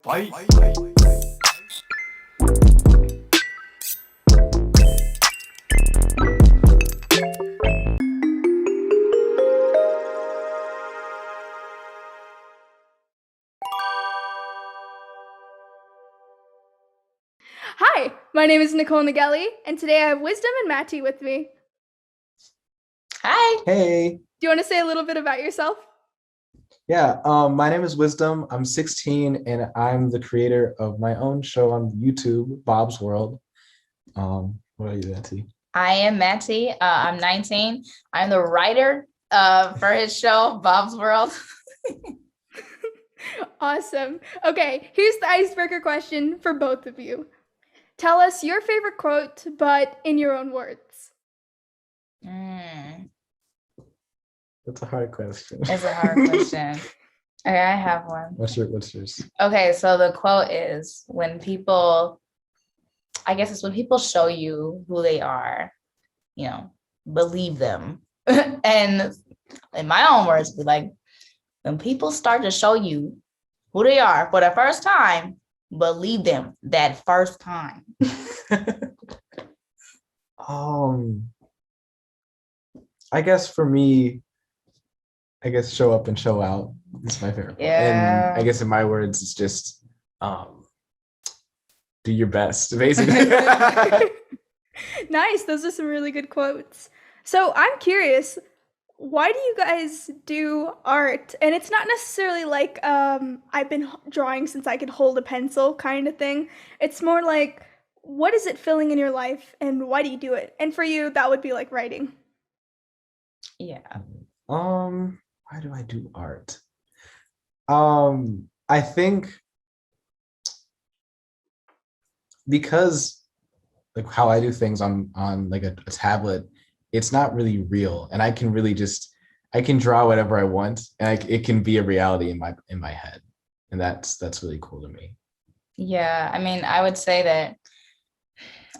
Fight. Hi, my name is Nicole Nagelli, and today I have Wisdom and Mattie with me. Hi. Hey. Do you want to say a little bit about yourself? Yeah, my name is Wisdom. I'm 16 and I'm the creator of my own show on YouTube, Bob's World. What are you, Mattie? I am Mattie. I'm 19. I'm the writer for his show, Bob's World. Awesome. Okay, here's the icebreaker question for both of you. Tell us your favorite quote, but in your own words. That's a hard question. It's a hard question. Okay, I have one. What's yours? Okay, so the quote is when people show you who they are, believe them. And in my own words, be like, when people start to show you who they are for the first time, believe them that first time. I guess for me, show up and show out is my favorite. Yeah. And I guess in my words, it's just do your best, basically. Nice. Those are some really good quotes. So I'm curious, why do you guys do art? And it's not necessarily like I've been drawing since I could hold a pencil kind of thing. It's more like, what is it filling in your life and why do you do it? And for you, that would be like writing. Yeah. Why do I do art? I think because like how I do things on like a tablet, it's not really real, and I can really I can draw whatever I want, and it can be a reality in my head, and that's really cool to me. Yeah, I mean, I would say that.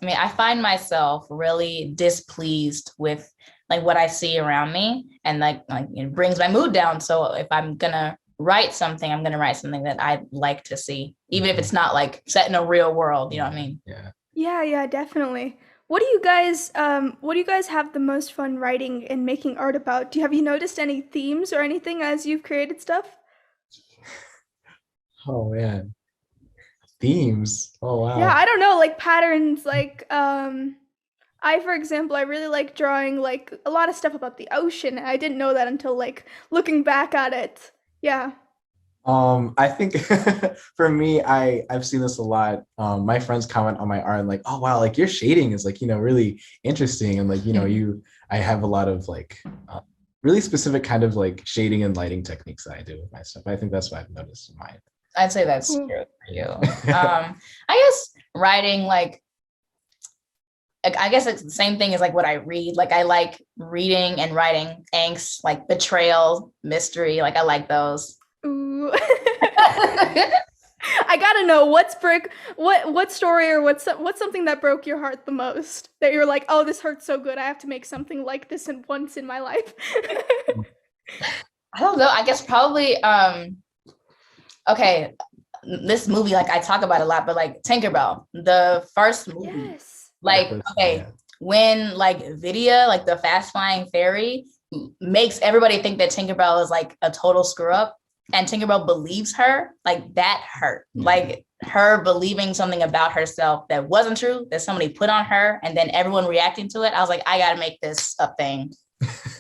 I find myself really displeased with like what I see around me, and like it brings my mood down. So if I'm gonna write something, I'm gonna write something that I like to see, even if it's not like set in a real world. You know what I mean? Yeah. Yeah, definitely. What do you guys have the most fun writing and making art about? Have you noticed any themes or anything as you've created stuff? Oh man, themes. Oh wow. Yeah, I don't know, like patterns, like for example, I really like drawing like a lot of stuff about the ocean. I didn't know that until like looking back at it. Yeah. I think for me, I've seen this a lot. My friends comment on my art and like, oh wow, like your shading is like, really interesting. And like, I have a lot of like really specific kind of like shading and lighting techniques that I do with my stuff. I think that's what I've noticed in mine. I'd say that's true for you. I guess writing like I guess it's the same thing as like what I read. Like I like reading and writing angst, like betrayal, mystery. Like I like those. Ooh. I gotta know what story or what's something that broke your heart the most that you're like, oh, this hurts so good, I have to make something like this once in my life. I don't know. I guess probably okay, this movie like I talk about a lot, but like Tinkerbell, the first movie. Yes. Like okay, when like Vidya, like the fast flying fairy, makes everybody think that Tinkerbell is like a total screw up. And Tinkerbell believes her, like that hurt. Like her believing something about herself that wasn't true, that somebody put on her, and then everyone reacting to it. I was like, I gotta make this a thing.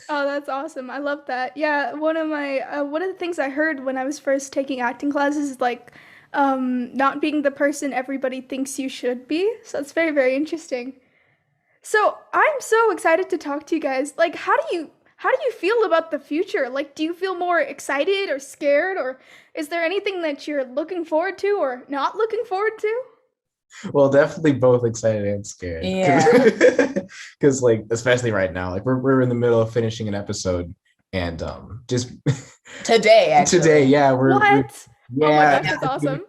Oh, that's awesome. I love that. Yeah, one of the things I heard when I was first taking acting classes is like not being the person everybody thinks you should be. So it's very, very interesting. So I'm so excited to talk to you guys. Like, how do you feel about the future? Like, do you feel more excited or scared, or is there anything that you're looking forward to or not looking forward to? Well, definitely both excited and scared. Yeah. Because like, especially right now, like we're in the middle of finishing an episode, and just today, actually. Today, yeah, What? yeah, Oh my gosh, that's awesome.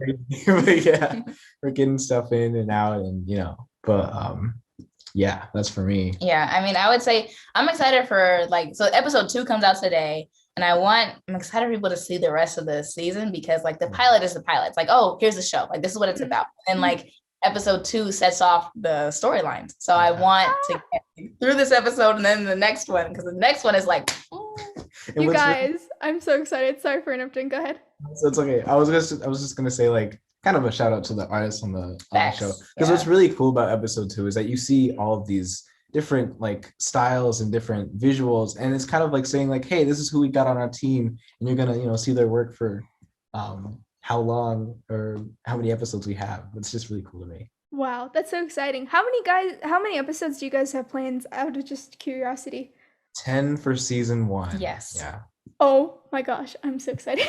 But yeah, we're getting stuff in and out, and but yeah, that's for me. Yeah, I mean, I would say I'm excited for like, so episode 2 comes out today. And I'm excited for people to see the rest of the season because like the pilot is the pilot. It's like, oh, here's the show. Like this is what it's about. And like episode 2 sets off the storylines. So I want to get through this episode and then the next one, because the next one is like, You guys, I'm so excited. Sorry for interrupting. Go ahead. So it's okay. I was just gonna say like kind of a shout out to the artists on the show, because what's really cool about episode 2 is that you see all of these different like styles and different visuals, and it's kind of like saying like, hey, this is who we got on our team, and you're gonna see their work for how long or how many episodes we have. It's just really cool to me. Wow, that's so exciting. How many episodes do you guys have plans, out of just curiosity? 10 for season 1. Yes. Yeah. Oh my gosh, I'm so excited.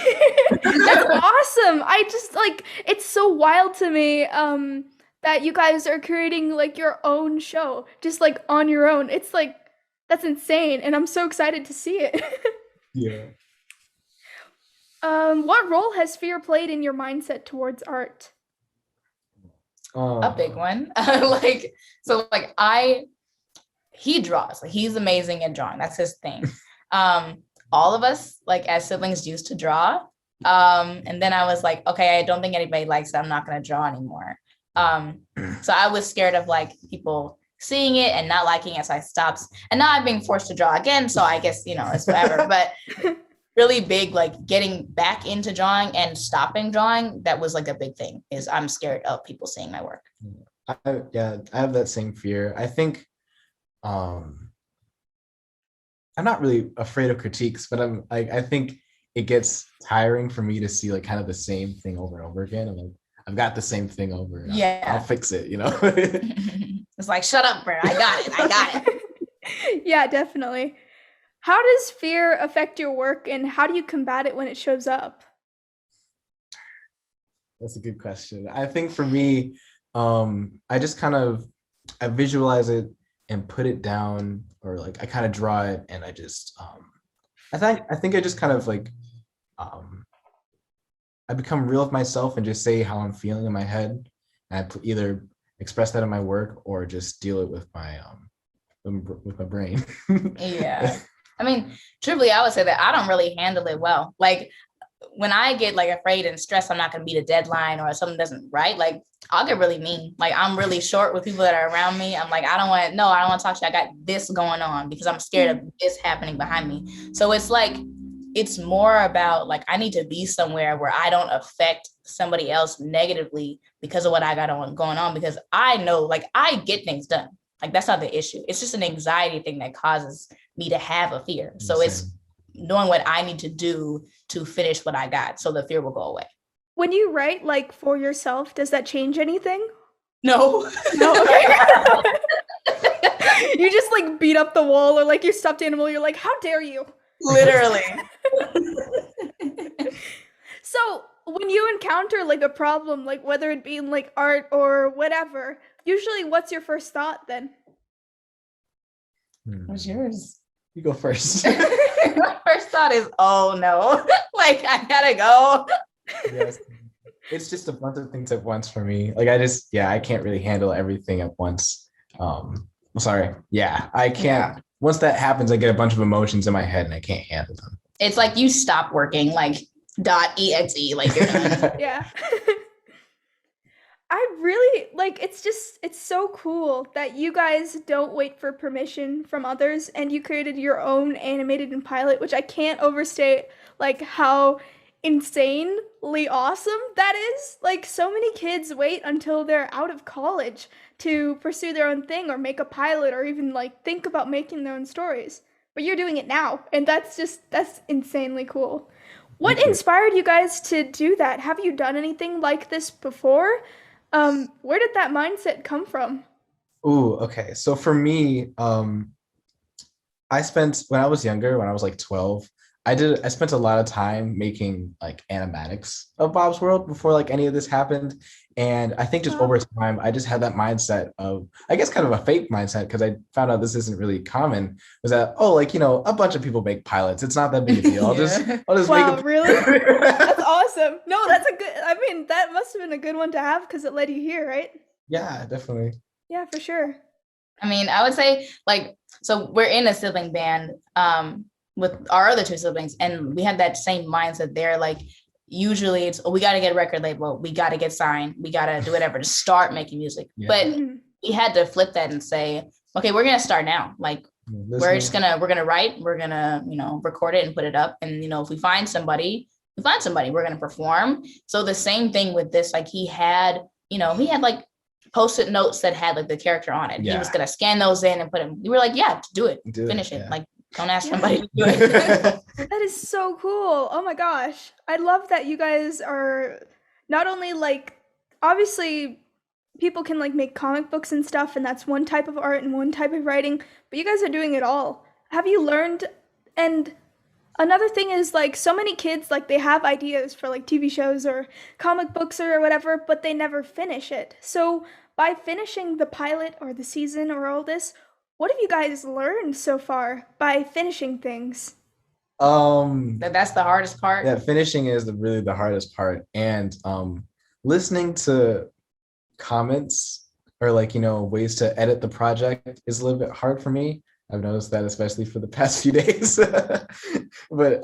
That's awesome. I just like, it's so wild to me that you guys are creating like your own show just like on your own. It's like, that's insane, and I'm so excited to see it. Yeah. What role has fear played in your mindset towards art? A big one. He draws. Like he's amazing at drawing. That's his thing. All of us, like as siblings, used to draw. And then I was like, okay, I don't think anybody likes it. I'm not going to draw anymore. So I was scared of like people seeing it and not liking it. So I stopped. And now I'm being forced to draw again. So I guess, it's whatever. But really big, like getting back into drawing and stopping drawing, that was like a big thing, is I'm scared of people seeing my work. I have that same fear. I think I'm not really afraid of critiques, but I think it gets tiring for me to see like kind of the same thing over and over again. I'm like, I've got the same thing over. I'll fix it, It's like, shut up, bro. I got it. Yeah, definitely. How does fear affect your work, and how do you combat it when it shows up? That's a good question. I think for me, I just I visualize it and put it down, or like I kind of draw it, and I just I think I just kind of like I become real with myself and just say how I'm feeling in my head, and I either express that in my work or just deal it with my brain. Yeah. I mean, truthfully, I would say that I don't really handle it well. Like when I get like afraid and stressed, I'm not going to meet a deadline or something doesn't right. Like I'll get really mean. Like I'm really short with people that are around me. I'm like, I don't want to talk to you. I got this going on because I'm scared of this happening behind me. So it's like, it's more about like, I need to be somewhere where I don't affect somebody else negatively because of what I got going on, because I know like I get things done. Like that's not the issue. It's just an anxiety thing that causes me to have a fear. So it's knowing what I need to do to finish what I got, so the fear will go away. When you write like for yourself, does that change anything? No. Okay. You just like beat up the wall, or like your stuffed animal, you're like, how dare you? Literally. So when you encounter like a problem, like whether it be in like art or whatever, usually what's your first thought then? What's yours? You go first. My first thought is, oh no, like I gotta go. Yes. It's just a bunch of things at once for me. Like I can't really handle everything at once. Sorry. Yeah, I can't. Yeah. Once that happens, I get a bunch of emotions in my head and I can't handle them. It's like you stop working, like .exe, like you're done. Yeah. I really like, it's so cool that you guys don't wait for permission from others, and you created your own animated and pilot, which I can't overstate like how insanely awesome that is. Like so many kids wait until they're out of college to pursue their own thing or make a pilot or even like think about making their own stories. But you're doing it now, and that's insanely cool. What inspired you guys to do that? Have you done anything like this before? Where did that mindset come from? Ooh, okay. So for me, when I was younger, when I was like 12, I spent a lot of time making like animatics of Bob's World before like any of this happened. And I think just over time, I just had that mindset of, I guess kind of a fake mindset, because I found out this isn't really common, was that, oh, like, a bunch of people make pilots. It's not that big a deal. I'll just wow, make a really? That's awesome. No, that's that must have been a good one to have because it led you here, right? Yeah, definitely. Yeah, for sure. I mean, I would say like, so we're in a sibling band. with our other two siblings, and we had that same mindset there. Like usually it's, oh, we got to get a record label, we got to get signed, we got to do whatever to start making music. Yeah. But we had to flip that and say, okay, we're gonna start now. Like we're gonna write, we're gonna, you know, record it and put it up, and you know, if we find somebody, we're gonna perform. So the same thing with this, like he had like post-it notes that had like the character on it. Yeah. He was gonna scan those in and put them. We were like, yeah, do it, finish it. Yeah. Like don't ask somebody to do it. That is so cool. Oh my gosh. I love that you guys are not only like, obviously people can like make comic books and stuff, and that's one type of art and one type of writing, but you guys are doing it all. Have you learned? And another thing is like so many kids, like they have ideas for like TV shows or comic books or whatever, but they never finish it. So by finishing the pilot or the season or all this, what have you guys learned so far by finishing things? That's the hardest part. Yeah, finishing is really the hardest part. And listening to comments or like, you know, ways to edit the project is a little bit hard for me. I've noticed that, especially for the past few days. But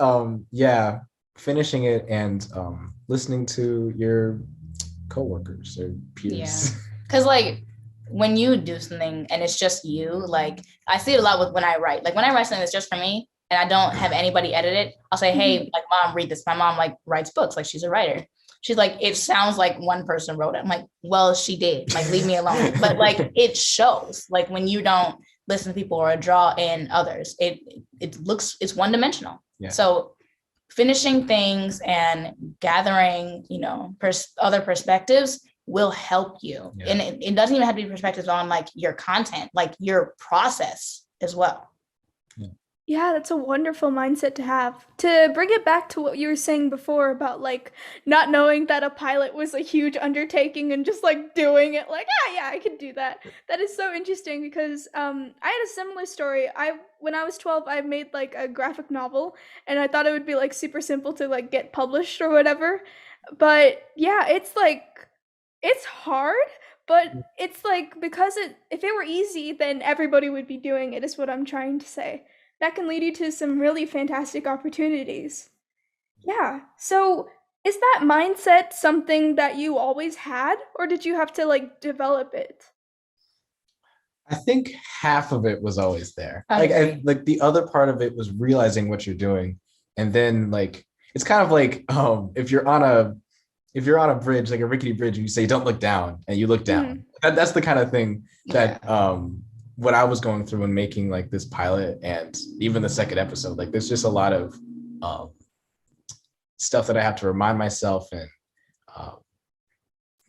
yeah, finishing it and listening to your coworkers or peers. Yeah. Because like when you do something and it's just you, like I see it a lot with when I write. Like when I write something that's just for me and I don't have anybody edit it, I'll say, hey, like mom, read this. My mom like writes books, like she's a writer. She's like, it sounds like one person wrote it. I'm like, well, she did. Like, leave me alone. But like it shows, like when you don't listen to people or draw in others, it's one-dimensional. Yeah. So finishing things and gathering, you know, other perspectives will help you. Yeah. And it doesn't even have to be perspectives on like your content, like your process as well. Yeah, that's a wonderful mindset to have. To bring it back to what you were saying before about like not knowing that a pilot was a huge undertaking and just like doing it like, yeah, I can do that. That is so interesting because I had a similar story. When I was 12, I made like a graphic novel and I thought it would be like super simple to like get published or whatever. But yeah, it's like it's hard, but it's like because if it were easy, then everybody would be doing it, is what I'm trying to say. That can lead you to some really fantastic opportunities. Yeah. So is that mindset something that you always had, or did you have to like develop it? I think half of it was always there. Like the other part of it was realizing what you're doing. And then like, it's kind of like if you're on a bridge, like a rickety bridge, and you say, don't look down, and you look down. That's the kind of thing that what I was going through when making like this pilot and even the second episode. Like there's just a lot of stuff that I have to remind myself and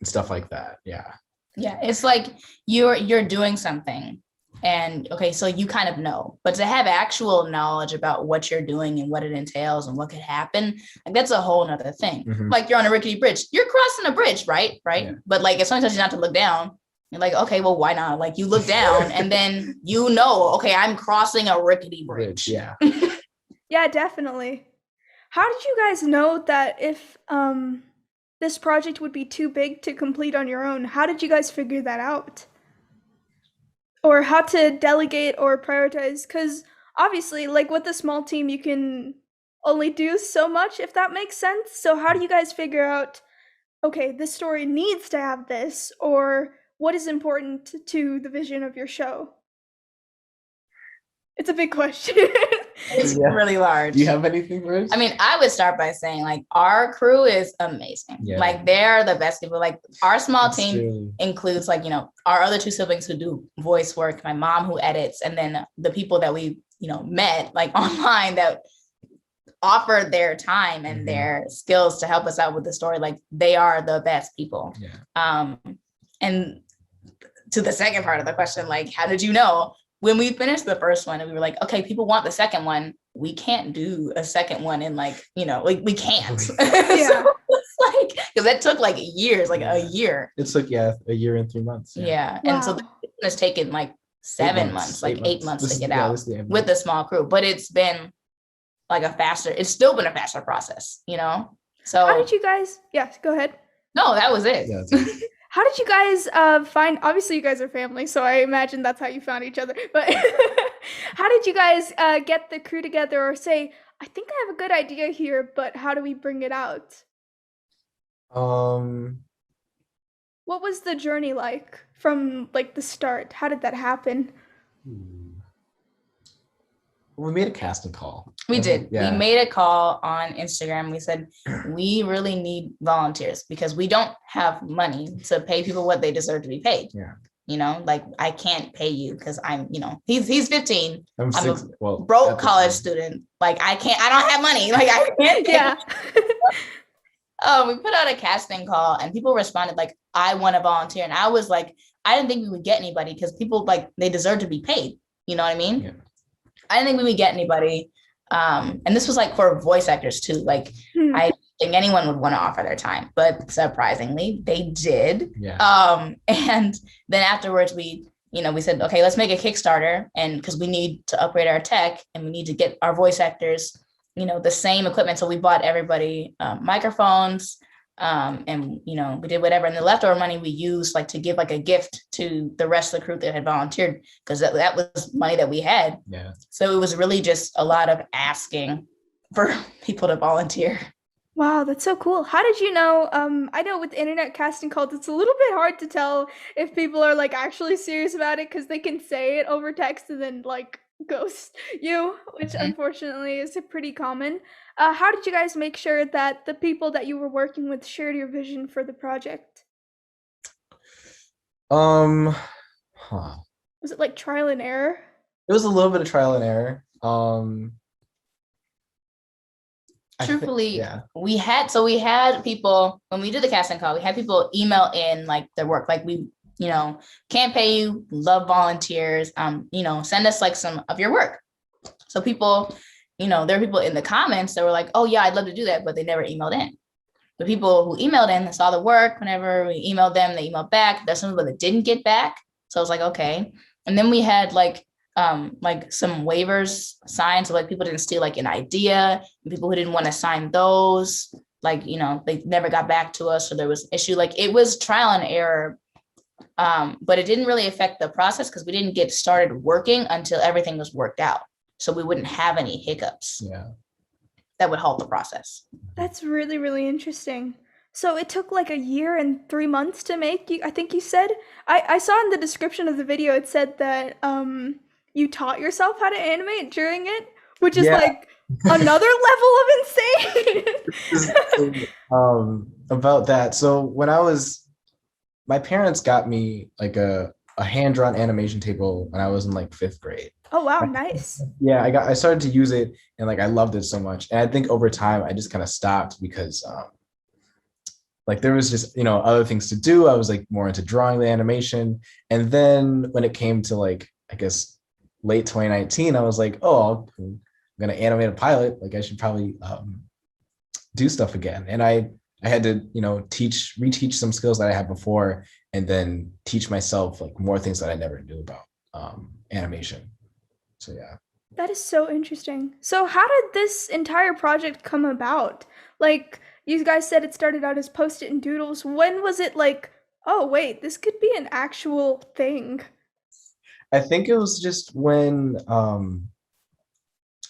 stuff like that. Yeah. Yeah, it's like you're doing something and okay, so you kind of know, but to have actual knowledge about what you're doing and what it entails and what could happen, like that's a whole nother thing. Like you're on a rickety bridge, you're crossing a bridge, right? Yeah. But like if someone tells you not to look down, you're like, okay, well, why not? Like you look down and then you know, okay, I'm crossing a rickety bridge. Yeah. Yeah, definitely. How did you guys know that if this project would be too big to complete on your own? How did you guys figure that out? Or how to delegate or prioritize? Because obviously, like with a small team, you can only do so much, if that makes sense. So how do you guys figure out, okay, this story needs to have this, or what is important to the vision of your show? It's a big question. It's really large. Do you have anything for us? I mean, I would start by saying like our crew is amazing. Yeah. Like they're the best people. Like our small team includes like, you know, our other two siblings who do voice work, my mom who edits, and then the people that we, you know, met like online that offered their time and their skills to help us out with the story. Like they are the best people. Yeah. And to the second part of the question, like, how did you know? When we finished the first one and we were like, okay, people want the second one. We can't do a second one in like, you know, like we can't. Yeah. So it's like, because that took like years, like a year. It took, a year and 3 months. Yeah. Wow. And so it's taken like 7 months, like 8 months to get out with a small crew. But it's been like it's still been a faster process, you know? So how did you guys, go ahead. No, that was it. Yeah, How did you guys find, obviously you guys are family, so I imagine that's how you found each other, but how did you guys get the crew together or say, I think I have a good idea here, but how do we bring it out? Um, What was the journey like from like the start? How did that happen? hmm, we made a casting call. We Wasn't- did. We Yeah. made a call on Instagram. We said, we really need volunteers because we don't have money to pay people what they deserve to be paid. Yeah. You know, like I can't pay you because I'm, he's 15. I'm I'm six. a Well, at broke the college time. student. Like I don't have money. Like I can't pay. Yeah. We put out a casting call and people responded like, I want to volunteer. And I was like, I didn't think we would get anybody because people like they deserve to be paid. You know what I mean? Yeah. I didn't think we would get anybody. And this was like for voice actors too. Like Hmm. I think anyone would want to offer their time, but surprisingly, they did. Yeah. And then afterwards, we said, okay, let's make a Kickstarter, and because we need to upgrade our tech and we need to get our voice actors, the same equipment. So we bought everybody microphones, and we did whatever. And the leftover money we used like to give like a gift to the rest of the crew that had volunteered because that was money that we had. Yeah. So it was really just a lot of asking for people to volunteer. Wow, that's so cool. How did you know? I know with internet casting calls, it's a little bit hard to tell if people are like actually serious about it because they can say it over text and then like ghost you, which Mhm. unfortunately is pretty common. How did you guys make sure that the people that you were working with shared your vision for the project? Um, huh. Was it like trial and error? It was a little bit of trial and error. Truthfully, yeah. we had people when we did the casting call, we had people email in like their work, like we, can't pay you, love volunteers, send us like some of your work. So people, there are people in the comments that were like, oh yeah, I'd love to do that, but they never emailed in. The people who emailed in saw the work. Whenever we emailed them, they emailed back. There's some people that didn't get back. So I was like, okay. And then we had like some waivers signed. So like people didn't steal like an idea. And people who didn't want to sign those, like, they never got back to us. So there was issue. Like it was trial and error. But it didn't really affect the process because we didn't get started working until everything was worked out. So we wouldn't have any hiccups. Yeah. That would halt the process. That's really, really interesting. So it took like a year and 3 months to make. I think you said. I saw in the description of the video it said that you taught yourself how to animate during it, which is Yeah. like another level of insane. About that. So when my parents got me like a hand-drawn animation table when I was in like 5th grade. Oh wow, nice. Yeah, I started to use it and like I loved it so much. And I think over time I just kind of stopped because like there was just, other things to do. I was like more into drawing the animation. And then when it came to like, I guess late 2019, I was like, oh, I'm gonna animate a pilot. Like I should probably do stuff again. And I had to, reteach some skills that I had before and then teach myself like more things that I never knew about animation. So yeah. That is so interesting. So how did this entire project come about? Like you guys said it started out as post-it and doodles. When was it like, oh wait, this could be an actual thing? I think it was just when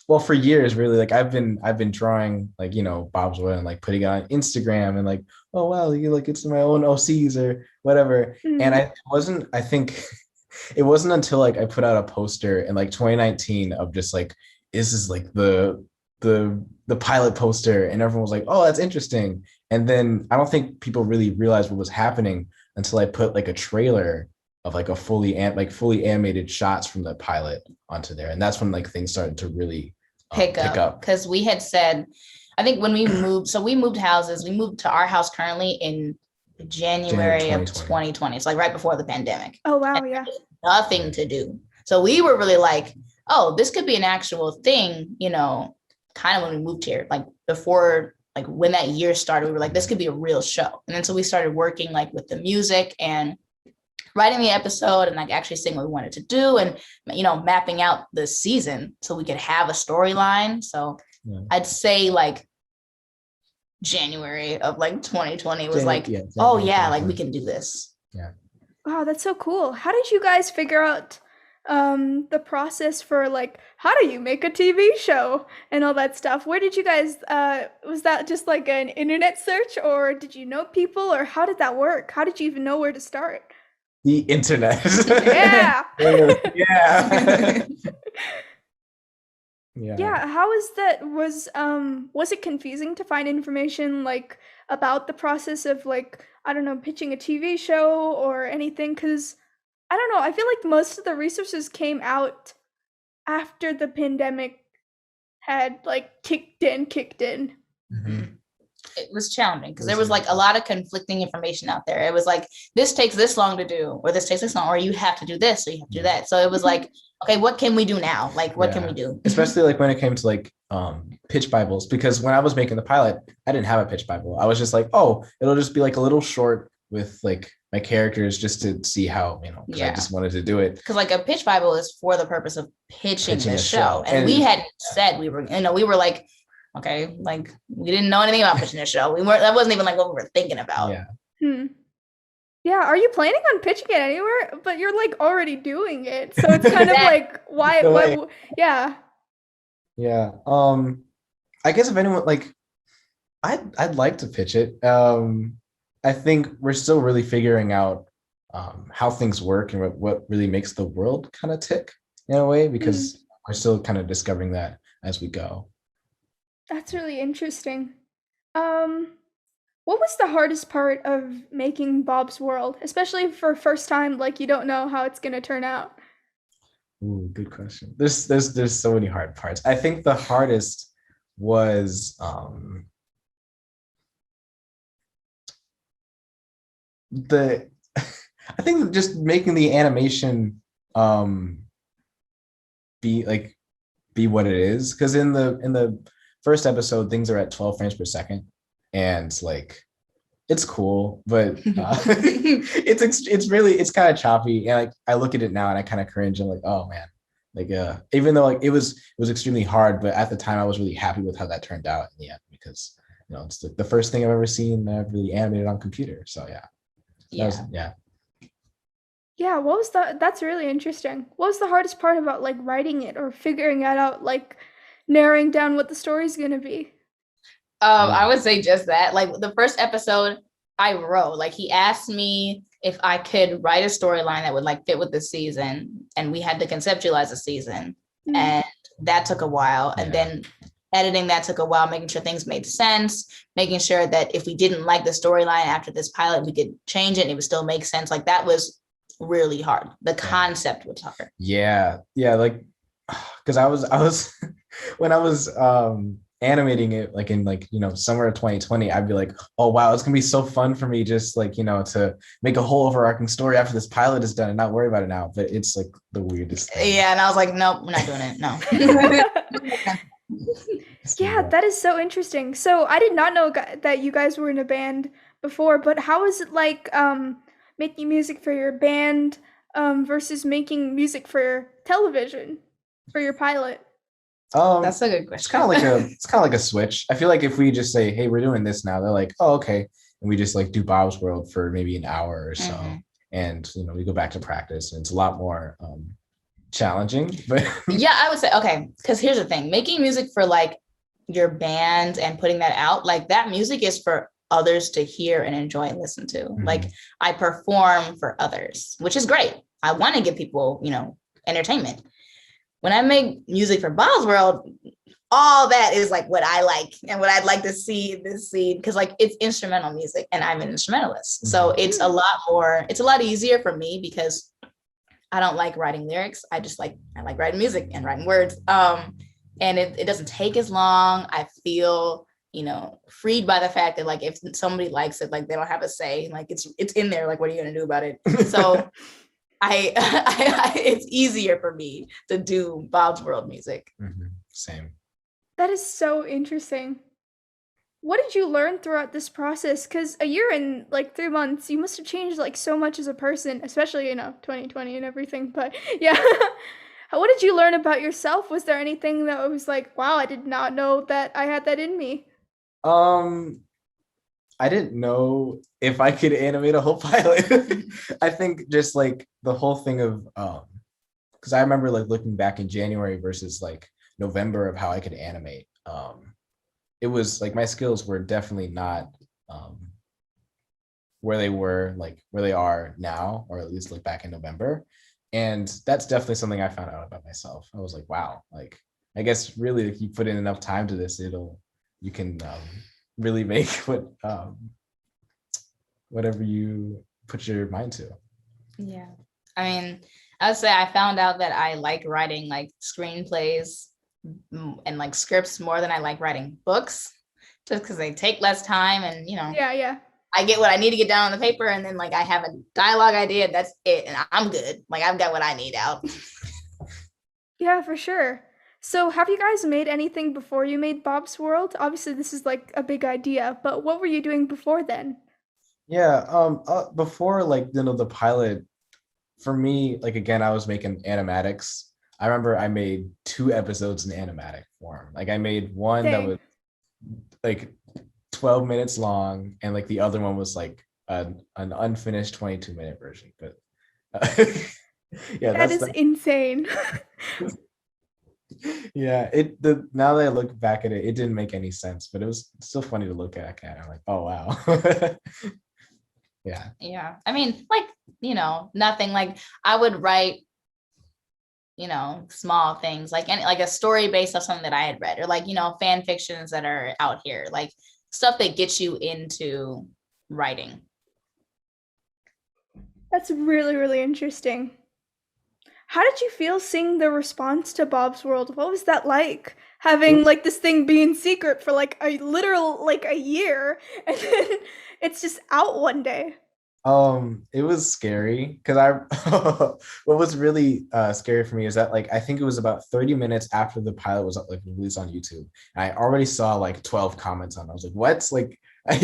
well, for years really, like I've been drawing like, Bob's Wood and like putting it on Instagram and like, oh wow, it's my own OCs or whatever. And I think it wasn't until like I put out a poster in like 2019 of just like, this is like the pilot poster, and everyone was like, oh, that's interesting. And then I don't think people really realized what was happening until I put like a trailer of like a fully animated shots from the pilot onto there, and that's when like things started to really pick up because we had said, I think when we moved houses, we moved to our house currently in January of 2020. It's like right before the pandemic. Oh wow, yeah. Nothing to do. So we were really like, oh, this could be an actual thing, kind of when we moved here, like before, like when that year started, we were like, this could be a real show. And then so we started working like with the music and writing the episode and like actually seeing what we wanted to do and, mapping out the season so we could have a storyline. So yeah. I'd say like January of like 2020 was like, oh yeah, like we can do this. Yeah. Wow, that's so cool. How did you guys figure out the process for like how do you make a TV show and all that stuff? Where did you guys was that just like an internet search or did you know people or how did that work? How did you even know where to start? The internet. Yeah. Yeah. Yeah. Yeah, how was that was it confusing to find information like about the process of like I don't know, pitching a TV show or anything? Because I don't know, I feel like most of the resources came out after the pandemic had like kicked in. Mhm. It was challenging because It there was was like a lot of conflicting information out there. It was like this takes this long to do, or this takes this long, or you have to do this, or you have to do that. So it was like, okay, what can we do now? Like, what can we do? Especially like when it came to like pitch Bibles, because when I was making the pilot, I didn't have a pitch Bible. I was just like, oh, it'll just be like a little short with like my characters just to see how, you know, because I just wanted to do it. Because like a pitch Bible is for the purpose of pitching the a show. And we had said we were like, okay, like we didn't know anything about pitching a show. That wasn't even like what we were thinking about. Yeah. Yeah, are you planning on pitching it anywhere? But you're like already doing it. So it's kind of like why yeah. Yeah. I guess if anyone like I'd like to pitch it. I think we're still really figuring out how things work and what really makes the world kind of tick in a way, because we're still kind of discovering that as we go. That's really interesting. What was the hardest part of making Bob's World, especially for first time, like you don't know how it's gonna turn out? Ooh, good question. There's so many hard parts. I think the hardest was the I think just making the animation be like be what it is, because in the first episode things are at 12 frames per second and like it's cool, but it's kind of choppy, and like I look at it now and I kind of cringe. I'm like, oh man, like even though like it was extremely hard, but at the time I was really happy with how that turned out in the end, because you know it's the first thing I've ever seen that I've really animated on computer. So yeah. Yeah, that's really interesting. What was the hardest part about like writing it or figuring it out, like narrowing down what the story's gonna be? I would say just that. Like the first episode I wrote, like he asked me if I could write a storyline that would like fit with the season, and we had to conceptualize a season, and that took a while. And then editing that took a while, making sure things made sense, making sure that if we didn't like the storyline after this pilot, we could change it and it would still make sense. Like that was really hard. The concept was hard. Yeah, like because I was when I was animating it like in like you know summer of 2020, I'd be like, oh wow, it's gonna be so fun for me just like you know to make a whole overarching story after this pilot is done and not worry about it now. But it's like the weirdest thing. Yeah, and I was like, nope, we're not doing it. No. Yeah, that is so interesting. So I did not know that you guys were in a band before, but how is it like making music for your band versus making music for television for your pilot? That's a good question. It's kind of like a switch. I feel like if we just say, hey, we're doing this now, they're like, oh, okay. And we just like do Bob's World for maybe an hour or so. And you know, we go back to practice and it's a lot more challenging. But yeah, I would say, okay, because here's the thing, making music for like your band and putting that out, like that music is for others to hear and enjoy and listen to. Like I perform for others, which is great. I want to give people, you know, entertainment. When I make music for Bob's World, all that is like what I like and what I'd like to see this scene, because like it's instrumental music and I'm an instrumentalist. So it's a lot easier for me because I don't like writing lyrics. I like writing music and writing words. And it doesn't take as long. I feel, you know, freed by the fact that like if somebody likes it, like they don't have a say, like it's in there. Like, what are you gonna do about it? So I it's easier for me to do Bob's World music. Same. That is so interesting. What did you learn throughout this process? Because a year and like 3 months, you must have changed like so much as a person, especially, you know, 2020 and everything. But yeah, what did you learn about yourself? Was there anything that was like, wow, I did not know that I had that in me? I didn't know if I could animate a whole pilot. I think just like the whole thing of because I remember like looking back in January versus like November of how I could animate. It was like my skills were definitely not um, where they were, like where they are now, or at least like back in November. And that's definitely something I found out about myself. I was like, wow, like I guess really if you put in enough time to this, you can really make whatever you put your mind to. Yeah. I mean, I would say I found out that I like writing like screenplays and like scripts more than I like writing books, just because they take less time and, Yeah. I get what I need to get down on the paper, and then like I have a dialogue idea, that's it, and I'm good. Like I've got what I need out. Yeah, for sure. So, have you guys made anything before you made Bob's World? Obviously, this is like a big idea, but what were you doing before then? Yeah, before like the pilot, for me, like again, I was making animatics. I remember I made 2 episodes in animatic form. Like I made one that Dang. was like 12 minutes long, and like the other one was like an unfinished 22-minute version. But yeah, That that's is the insane. yeah. The now that I look back at it, it didn't make any sense, but it was still funny to look at. I'm like, oh wow. Yeah. Yeah. I mean, like, nothing like I would write, small things like any like a story based off something that I had read, or like, fan fictions that are out here, like stuff that gets you into writing. That's really, really interesting. How did you feel seeing the response to Bob's World? What was that like? Having like this thing be in secret for like a literal like a year and then it's just out one day. It was scary because I what was really scary for me is that like I think it was about 30 minutes after the pilot was like released on YouTube. And I already saw like 12 comments on it. I was like, what? Like I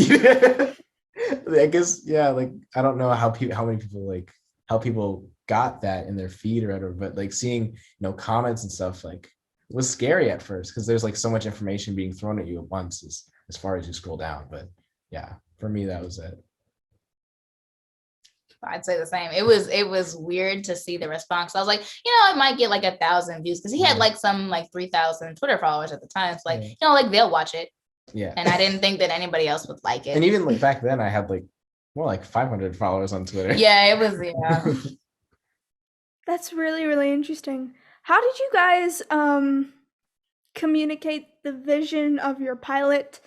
guess yeah, like I don't know how many people like how people got that in their feed or whatever, but like seeing comments and stuff like it was scary at first because there's like so much information being thrown at you at once as far as you scroll down. But yeah, for me that was it. I'd say the same. It was weird to see the response. I was like, I might get like 1,000 views because he had like some like 3,000 Twitter followers at the time. It's like, like they'll watch it. Yeah. And I didn't think that anybody else would like it. And even like back then I had like more like 500 followers on Twitter. Yeah, it was, yeah. That's really, really interesting. How did you guys communicate the vision of your pilot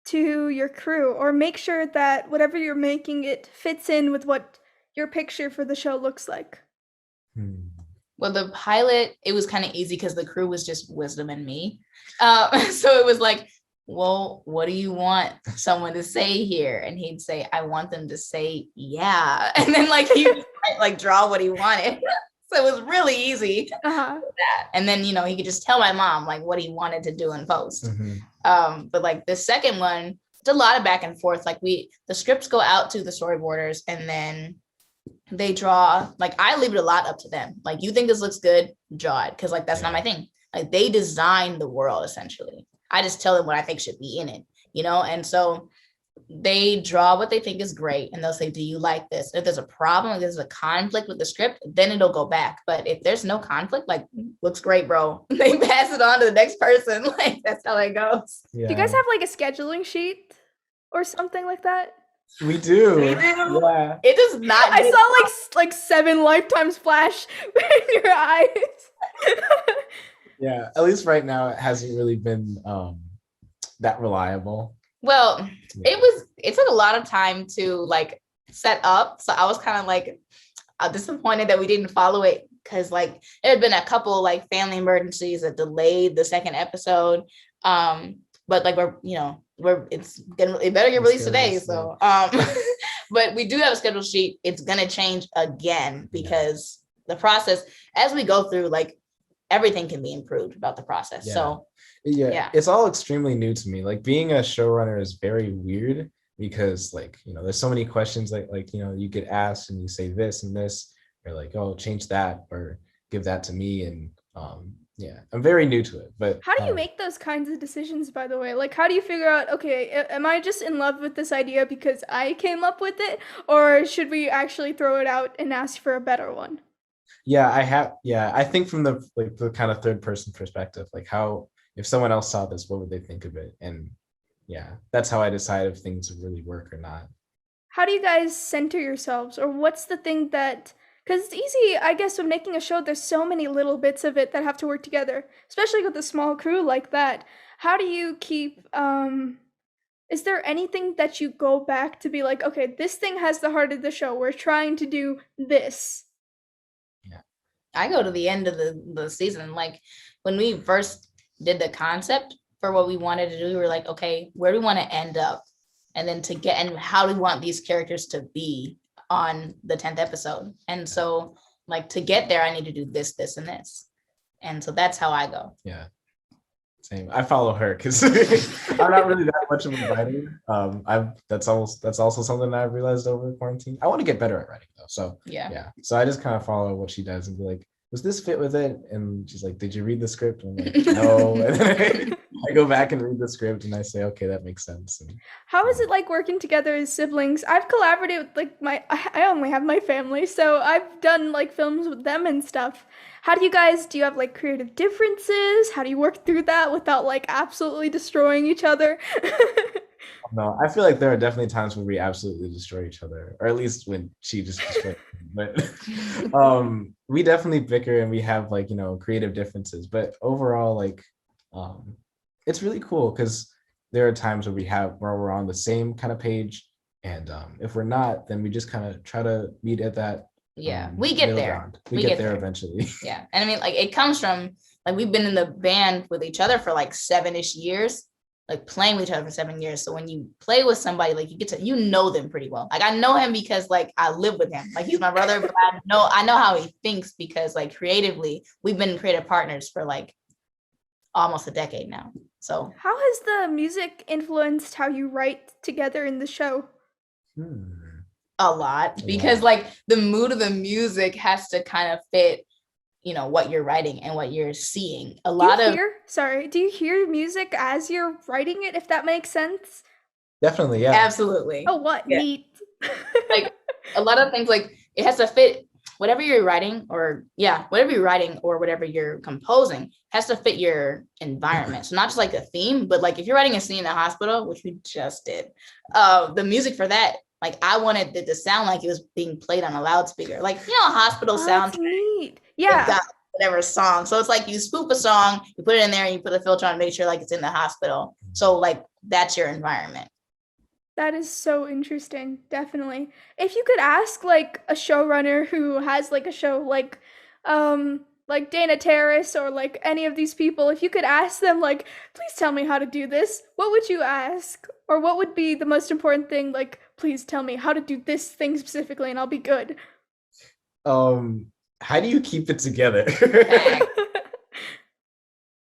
to your crew or make sure that whatever you're making it fits in with what your picture for the show looks like? Well, the pilot, it was kind of easy because the crew was just Wisdom and me. So it was like, well, what do you want someone to say here? And he'd say, I want them to say, yeah. And then like he would like draw what he wanted. So it was really easy. Uh-huh. That. And then, he could just tell my mom like what he wanted to do in post. But like the second one, it's a lot of back and forth. Like the scripts go out to the storyboarders and then they draw. Like I leave it a lot up to them. Like you think this looks good, draw it. Cause like that's not my thing. Like they design the world essentially. I just tell them what I think should be in it, And so they draw what they think is great and they'll say, do you like this? If there's a problem, if there's a conflict with the script, then it'll go back. But if there's no conflict, like looks great, bro. They pass it on to the next person. Like that's how it goes. Yeah. Do you guys have like a scheduling sheet or something like that? We do. Yeah. It does not. I saw like 7 lifetimes flash in your eyes. Yeah, at least right now it hasn't really been that reliable. Well, it took a lot of time to like set up. So I was kind of like disappointed that we didn't follow it because like there had been a couple like family emergencies that delayed the second episode. But like it better get released today. So but we do have a schedule sheet. It's gonna change again because the process as we go through, like everything can be improved about the process. Yeah. So yeah, it's all extremely new to me. Like being a showrunner is very weird because like, there's so many questions like, you get asked and you say this and this, or like, oh, change that or give that to me. And Yeah, I'm very new to it, but How do you make those kinds of decisions, by the way? Like, how do you figure out, okay, am I just in love with this idea because I came up with it, or should we actually throw it out and ask for a better one? I think from the like the kind of third person perspective, like how if someone else saw this, what would they think of it? And yeah, that's how I decide if things really work or not. How do you guys center yourselves, or what's the thing that, because it's easy, I guess, when making a show, there's so many little bits of it that have to work together, especially with a small crew like that. How do you keep, is there anything that you go back to be like, okay, this thing has the heart of the show, we're trying to do this? Yeah. I go to the end of the season. Like when we first did the concept for what we wanted to do, we were like, okay, where do we want to end up? And then and how do we want these characters to be on the 10th episode? And so like to get there, I need to do this, this, and this. And so that's how I go. Yeah. Same. I follow her because I'm not really that much of a writer. That's also something I've realized over quarantine. I want to get better at writing though. So Yeah. So I just kind of follow what she does and be like, does this fit with it? And she's like, did you read the script? And I'm like, no. And then I go back and read the script and I say, okay, that makes sense. And How is it like working together as siblings? I've collaborated with like I only have my family, so I've done like films with them and stuff. How do you have like creative differences? How do you work through that without like absolutely destroying each other? no, I feel like there are definitely times where we absolutely destroy each other, or at least when she just destroys me. But we definitely bicker and we have like, creative differences. But overall, like it's really cool because there are times where we're on the same kind of page. And if we're not, then we just kind of try to meet at that. We get there. Ground. We get there eventually. Yeah. And I mean, like it comes from like we've been in the band with each other for like 7-ish years, like playing with each other for 7 years. So when you play with somebody, like you get to know them pretty well. Like I know him because like I live with him. Like he's my brother, but I know how he thinks because like creatively, we've been creative partners for like almost a decade now. So how has the music influenced how you write together in the show? A lot, because like the mood of the music has to kind of fit, what you're writing and what you're seeing. Do you hear music as you're writing it, if that makes sense? Definitely, yeah. Absolutely. Oh, what? Yeah. Neat. Like a lot of things, like it has to fit whatever you're writing or whatever you're composing has to fit your environment. So not just like a theme, but like if you're writing a scene in a hospital, which we just did, the music for that, like I wanted it to sound like it was being played on a loudspeaker, like a hospital sound. Neat. Yeah. Whatever song. So it's like you spoof a song, you put it in there, and you put a filter on, make sure like it's in the hospital. So like that's your environment. That is so interesting. Definitely. If you could ask like a showrunner who has like a show like Dana Terrace or like any of these people, if you could ask them like, please tell me how to do this, what would you ask? Or what would be the most important thing? Like, please tell me how to do this thing specifically and I'll be good. How do you keep it together?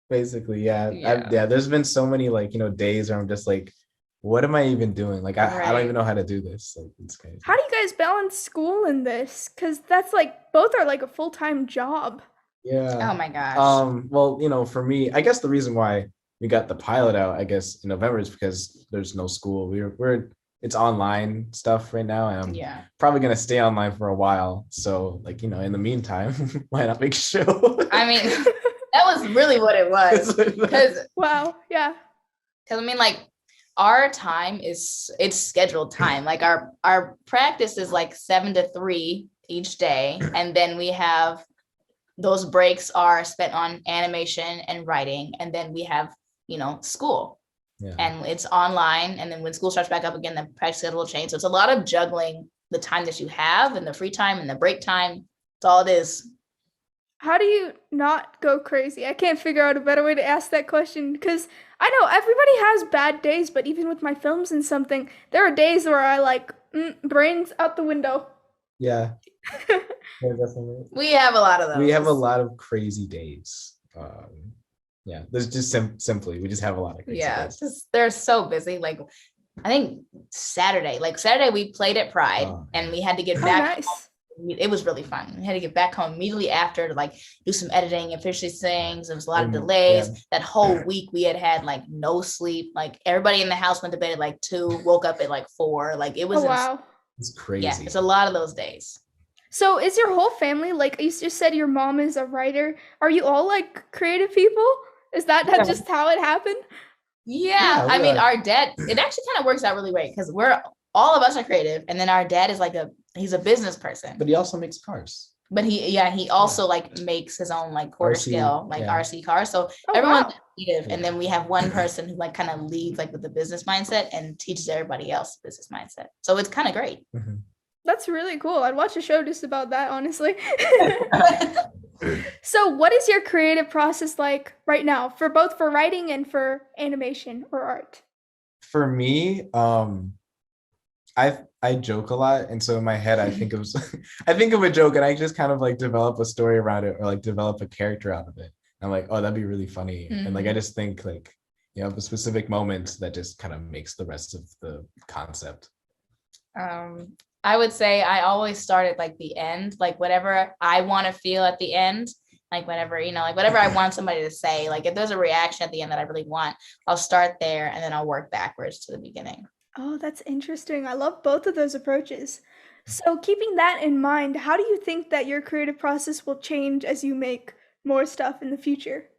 Basically, yeah. There's been so many like, days where I'm just like, what am I even doing? Like, I don't even know how to do this. Like, it's crazy. How do you guys balance school in this? Because that's like, both are like a full-time job. Yeah. Oh my gosh. Well, for me, I guess the reason why we got the pilot out, I guess, in November is because there's no school. It's online stuff right now, and I'm probably gonna stay online for a while. So, like, in the meantime, why not make a show? I mean, that was really what it was. Because wow, yeah. Because I mean, like, our time it's scheduled time. Like our practice is like 7 to 3 each day, and then we have those breaks are spent on animation and writing, and then we have school. Yeah. And it's online, and then when school starts back up again, the practice schedule will change. So it's a lot of juggling the time that you have and the free time and the break time. That's all it is. How do you not go crazy? I can't figure out a better way to ask that question, because I know everybody has bad days, but even with my films and something, there are days where I like brains out the window. Yeah. Yeah, definitely. We have a lot of those. We have a lot of crazy days. Yeah, there's just simply we just have a lot of crazy days. They're so busy. Like I think Saturday we played at Pride and we had to get back. Nice. it was really fun. We had to get back home immediately after to like do some editing and finish these things. There was a lot of delays. Yeah. That whole week we had like no sleep. Like everybody in the house went to bed at like 2, woke up at like 4. Like it was Oh wow. It's yeah, crazy. it's a lot of those days. So is your whole family like you just said your mom is a writer? Are you all like creative people? Is that Yeah. just how it happened? Yeah, Yeah, I we mean, are. our dad, it actually kind of works out really great because we're all of us are creative, and then our dad is like he's a business person. But he also makes cars. But he also like makes his own like quarter RC, scale like yeah. RC cars. So Oh everyone's wow. creative, and Yeah. then we have one person who like kind of leads like with the business mindset and teaches everybody else business mindset. So it's kind of great. Mhm. That's really cool. I'd watch a show just about that, honestly. So what is your creative process like right now for both for writing and for animation or art? For me, I joke a lot, and so in my head I think of I think of a joke, and I just kind of like develop a story around it, or like develop a character out of it. I'm like, oh, that'd be really funny, and like I just think like a specific moment that just kind of makes the rest of the concept. I would say I always start at like the end, like whatever I want to feel at the end, like whenever, like whatever I want somebody to say, like if there's a reaction at the end that I really want, I'll start there and then I'll work backwards to the beginning. Oh, that's interesting. I love both of those approaches. So, keeping that in mind, how do you think that your creative process will change as you make more stuff in the future?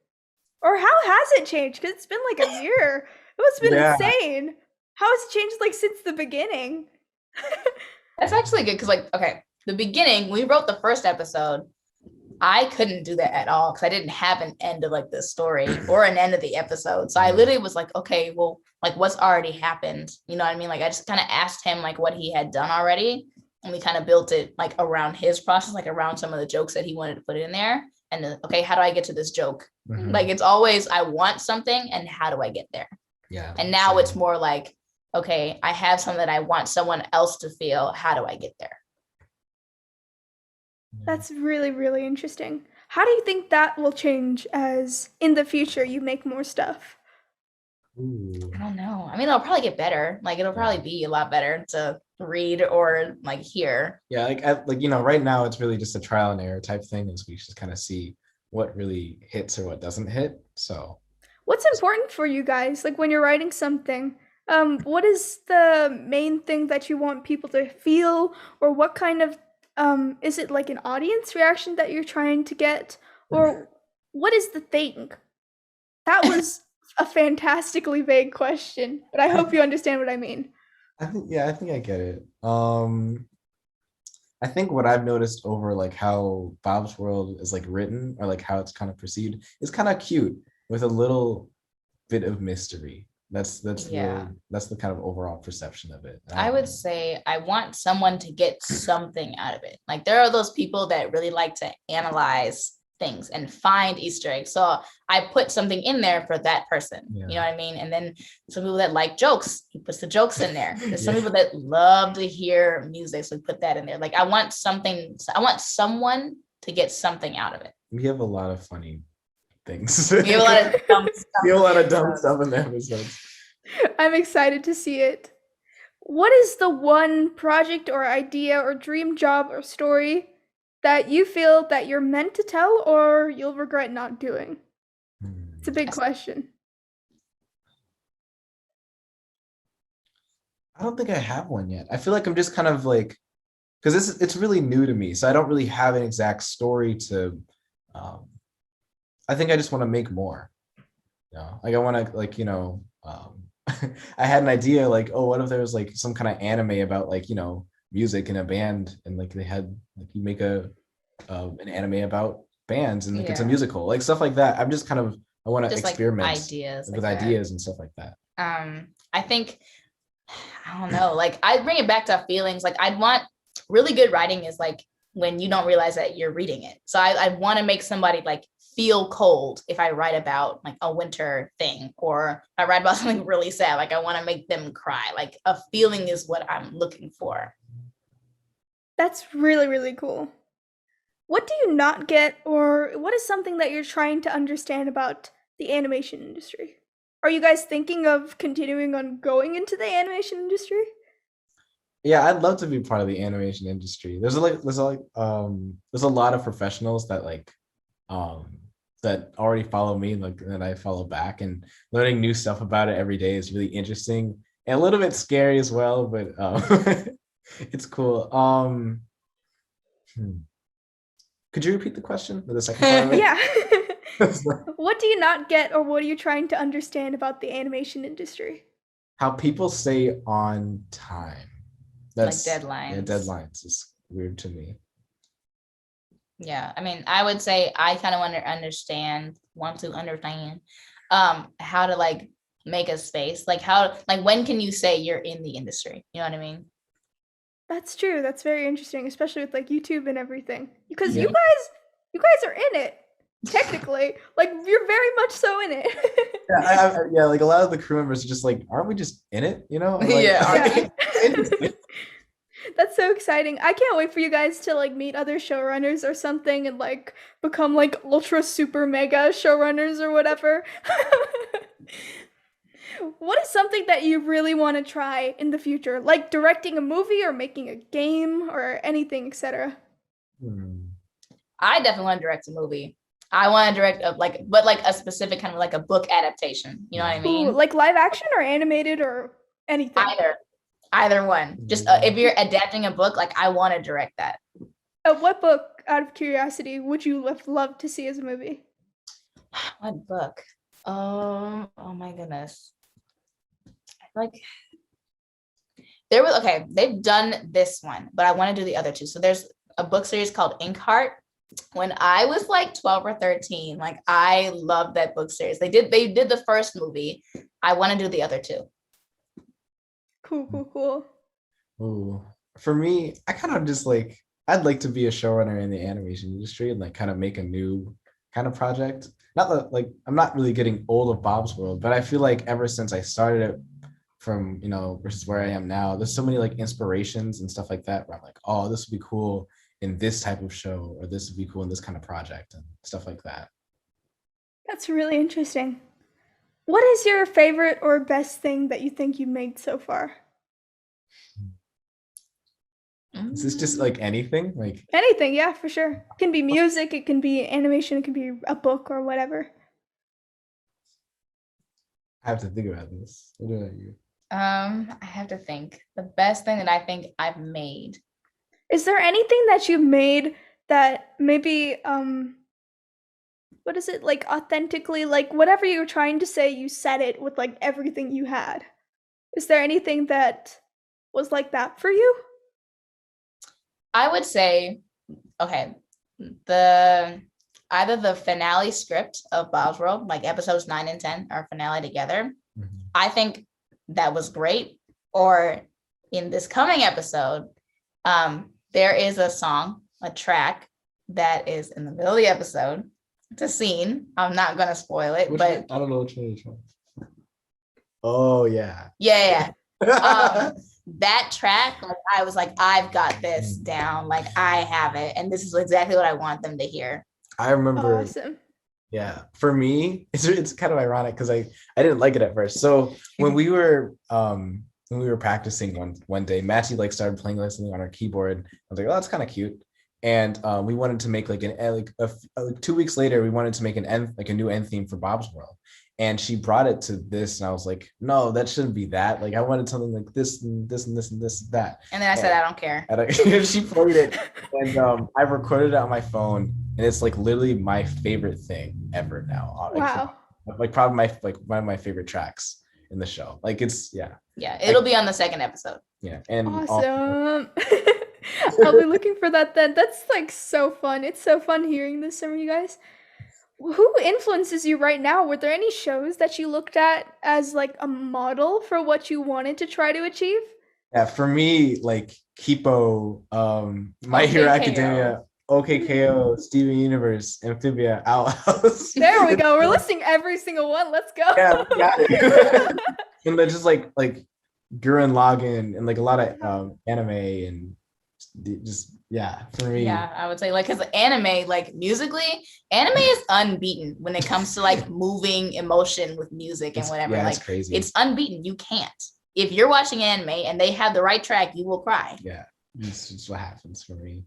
Or how has it changed? Because it's been like a year. It's been Yeah. insane. How has it changed like since the beginning? That's actually good because, like, okay, the beginning, we wrote the first episode. I couldn't do that at all because I didn't have an end of like the story or an end of the episode. So I literally was like, okay, well, like what's already happened? You know what I mean? Like I just kind of asked him like what he had done already. And we kind of built it like around his process, like around some of the jokes that he wanted to put in there. And then, okay, how do I get to this joke? Like it's always, I want something and how do I get there? Yeah. And now it's more like, okay, I have something that I want someone else to feel. How do I get there? That's really, really interesting. How do you think that will change as in the future you make more stuff? Ooh. I don't know. I mean, it'll probably get better. Like it'll probably be a lot better to read or like hear. Yeah, right now it's really just a trial and error type thing, as we just kind of see what really hits or what doesn't hit. So What's important for you guys? Like when you're writing something, what is the main thing that you want people to feel, or what kind of is it like an audience reaction that you're trying to get, or what is the thing? That was a fantastically vague question, but I hope you understand what I mean. I think I get it. I think what I've noticed over like how Bob's World is like written, or like how it's kind of perceived, is kind of cute with a little bit of mystery. That's the kind of overall perception of it. I would say I want someone to get something out of it. Like there are those people that really like to analyze things and find Easter eggs. So I put something in there for that person. Yeah. You know what I mean? And then some people that like jokes, he puts the jokes in there. There's some people that love to hear music, so we put that in there. Like I want someone to get something out of it. We have a lot of funny things. We have a lot of dumb stuff. We have a lot of dumb stuff in the episodes. I'm excited to see it. What is the one project or idea or dream job or story that you feel that you're meant to tell or you'll regret not doing? It's a big question. I don't think I have one yet. I feel like I'm just kind of like, because it's really new to me, so I don't really have an exact story to. I think I just want to make more. Like I want to I had an idea like, oh, what if there was like some kind of anime about like music in a band, and like they had like you make an anime about bands, and like it's a musical, like stuff like that. I'm just kind of I want to experiment like ideas with ideas and stuff like that. I think I don't know, like I bring it back to feelings. Like I'd want really good writing is like when you don't realize that you're reading it. So I want to make somebody like feel cold if I write about like a winter thing, or I write about something really sad. Like I want to make them cry. Like a feeling is what I'm looking for. That's really, really cool. What do you not get, or what is something that you're trying to understand about the animation industry? Are you guys thinking of continuing on going into the animation industry? Yeah, I'd love to be part of the animation industry. There's a lot of professionals that um that already follow me, like that I follow back, and learning new stuff about it every day is really interesting and a little bit scary as well, but it's cool. Hmm. Could you repeat the question for the second part of Yeah. it? What do you not get, or what are you trying to understand about the animation industry? How people stay on time. Like Yeah, deadlines. deadlines is weird to me. Yeah, I mean, I would say I kind of want to understand how to like make a space. Like how, like when can you say you're in the industry? You know what I mean? That's true. That's very interesting, especially with like YouTube and everything. Because Yeah. you guys are in it technically. Like you're very much so in it. Yeah, like a lot of the crew members are just like, aren't we just in it? You know? Like, Yeah. interesting. That's so exciting. I can't wait for you guys to like meet other showrunners or something and like become like ultra super mega showrunners or whatever. What is something that you really want to try in the future? Like directing a movie or making a game or anything, etc. Hmm. I definitely want to direct a movie. I want to direct but like a specific kind of like a book adaptation. You know what I Ooh, mean? like live action or animated or anything. Either one. Just if you're adapting a book, like I want to direct that. What book, out of curiosity, would you love to see as a movie? What book? Oh my goodness. Like they've done this one, but I want to do the other two. So there's a book series called Inkheart. When I was like 12 or 13, like I loved that book series. They did the first movie. I want to do the other two. Cool. Ooh. For me, I kind of just like I'd like to be a showrunner in the animation industry and like kind of make a new kind of project. Not that like I'm not really getting old of Bob's World, but I feel like ever since I started it from, versus where I am now, there's so many like inspirations and stuff like that where I'm like, oh, this would be cool in this type of show, or this would be cool in this kind of project and stuff like that. That's really interesting. What is your favorite or best thing that you think you made so far? Is this just like anything? Like Anything, yeah, for sure. It can be music, it can be animation, it can be a book or whatever. I have to think about this. What about you? I have to think. The best thing that I think I've made. Is there anything that you've made that maybe what is it, like authentically, like whatever you were trying to say, you said it with like everything you had? Is there anything that was like that for you? I would say, okay, the either the finale script of Bob's World, like episodes 9 and 10 are finale together. Mhm. I think that was great. Or in this coming episode, there is a track that is in the middle of the episode. It's a scene. I'm not gonna spoil it, but I don't know which one. Oh yeah. yeah. That track, like I was like, I've got this down, like I have it, and this is exactly what I want them to hear. I remember. Awesome. Yeah, for me, it's kind of ironic because I didn't like it at first. So when we were practicing one day, Mattie like started playing like something on her keyboard. I was like, oh, that's kind of cute. And we wanted to make like 2 weeks later, we wanted to make an end, like a new end theme for Bob's World. And she brought it to this, and I was like, no, that shouldn't be that. Like I wanted something like this and this and this and this and that. And then I said, I don't care. And she played it, and I recorded it on my phone, and it's like literally my favorite thing ever now. Wow. Like probably one of my favorite tracks in the show. Like it's Yeah, it'll be on the second episode. Yeah, and awesome. I'll be looking for that then. That's like so fun. It's so fun hearing this from you guys. Who influences you right now? Were there any shows that you looked at as like a model for what you wanted to try to achieve? Yeah, for me, like Kipo, My Hero Academia, OKKO, Steven Universe, Amphibia, Outhouse. There we go. We're listing every single one. Let's go. Yeah, we got it. And then just like Gurren Lagann and like a lot of anime and just for me. Yeah, I would say like because anime, like musically, anime is unbeaten when it comes to like moving emotion with music and whatever. Yeah, like it's crazy. It's unbeaten. You can't. if you're watching anime and they have the right track, you will cry. Yeah, this is what happens for me.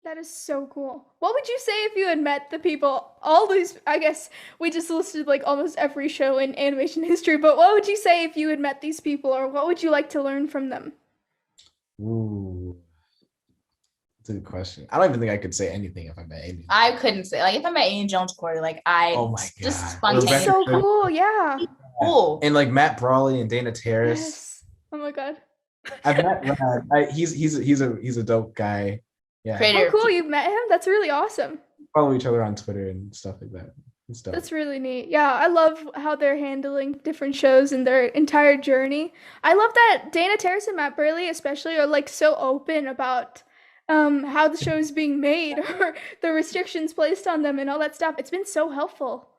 That is so cool. What would you say if you had met the people, all these, I guess we just listed like almost every show in animation history, but what would you say if you had met these people, or what would you like to learn from them? Ooh, that's a good question. I don't even think I could say anything if I met Amy. I couldn't say, like, if I met Ian Jones Corey, like, I Oh my just God. spontaneous. He's so cool, yeah. Cool. And like Matt Brawley and Dana Terrace. Yes. Oh my God. I've met Rad. He's a dope guy. Yeah. Creator. Oh, cool. You've met him? That's really awesome. Follow each other on Twitter and stuff like that. That's really neat. Yeah, I love how they're handling different shows and their entire journey. I love that Dana Terrace and Matt Burley especially are like so open about how the show is being made or the restrictions placed on them and all that stuff. It's been so helpful.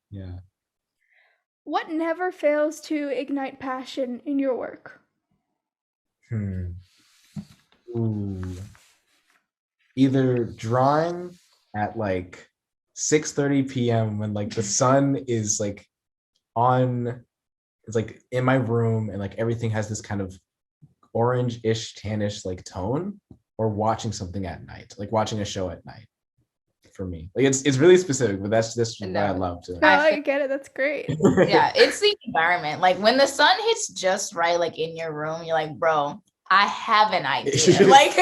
Yeah. What never fails to ignite passion in your work? Ooh. Either drawing at like 6:30 p.m. when like the sun is like it's like in my room and like everything has this kind of orange-ish, tannish like tone, or watching something at night, like watching a show at night. For me, like it's really specific, but that's just what I love to. No, I get it. That's great. Yeah, it's the environment. Like when the sun hits just right, like in your room, you're like, bro, I have an idea. Like,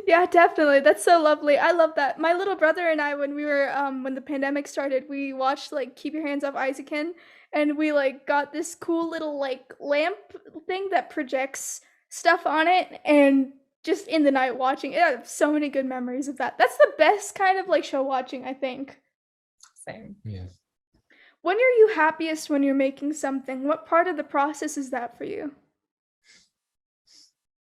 yeah, definitely. That's so lovely. I love that. My little brother and I, when we were when the pandemic started, we watched like Keep Your Hands Off Isaacin, and we like got this cool little like lamp thing that projects stuff on it, and just in the night watching it. I have so many good memories of that. That's the best kind of like show watching, I think. same. Yeah. When are you happiest when you're making something? What part of the process is that for you?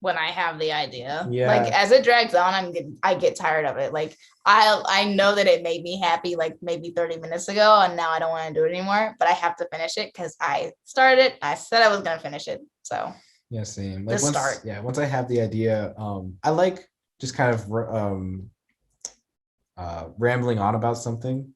When I have the idea, Yeah. like as it drags on, I get tired of it. Like I know that it made me happy like maybe 30 minutes ago, and now I don't want to do it anymore. But I have to finish it because I started it. I said I was gonna finish it. So Yeah, same. Like start. Once I have the idea, I like just kind of rambling on about something.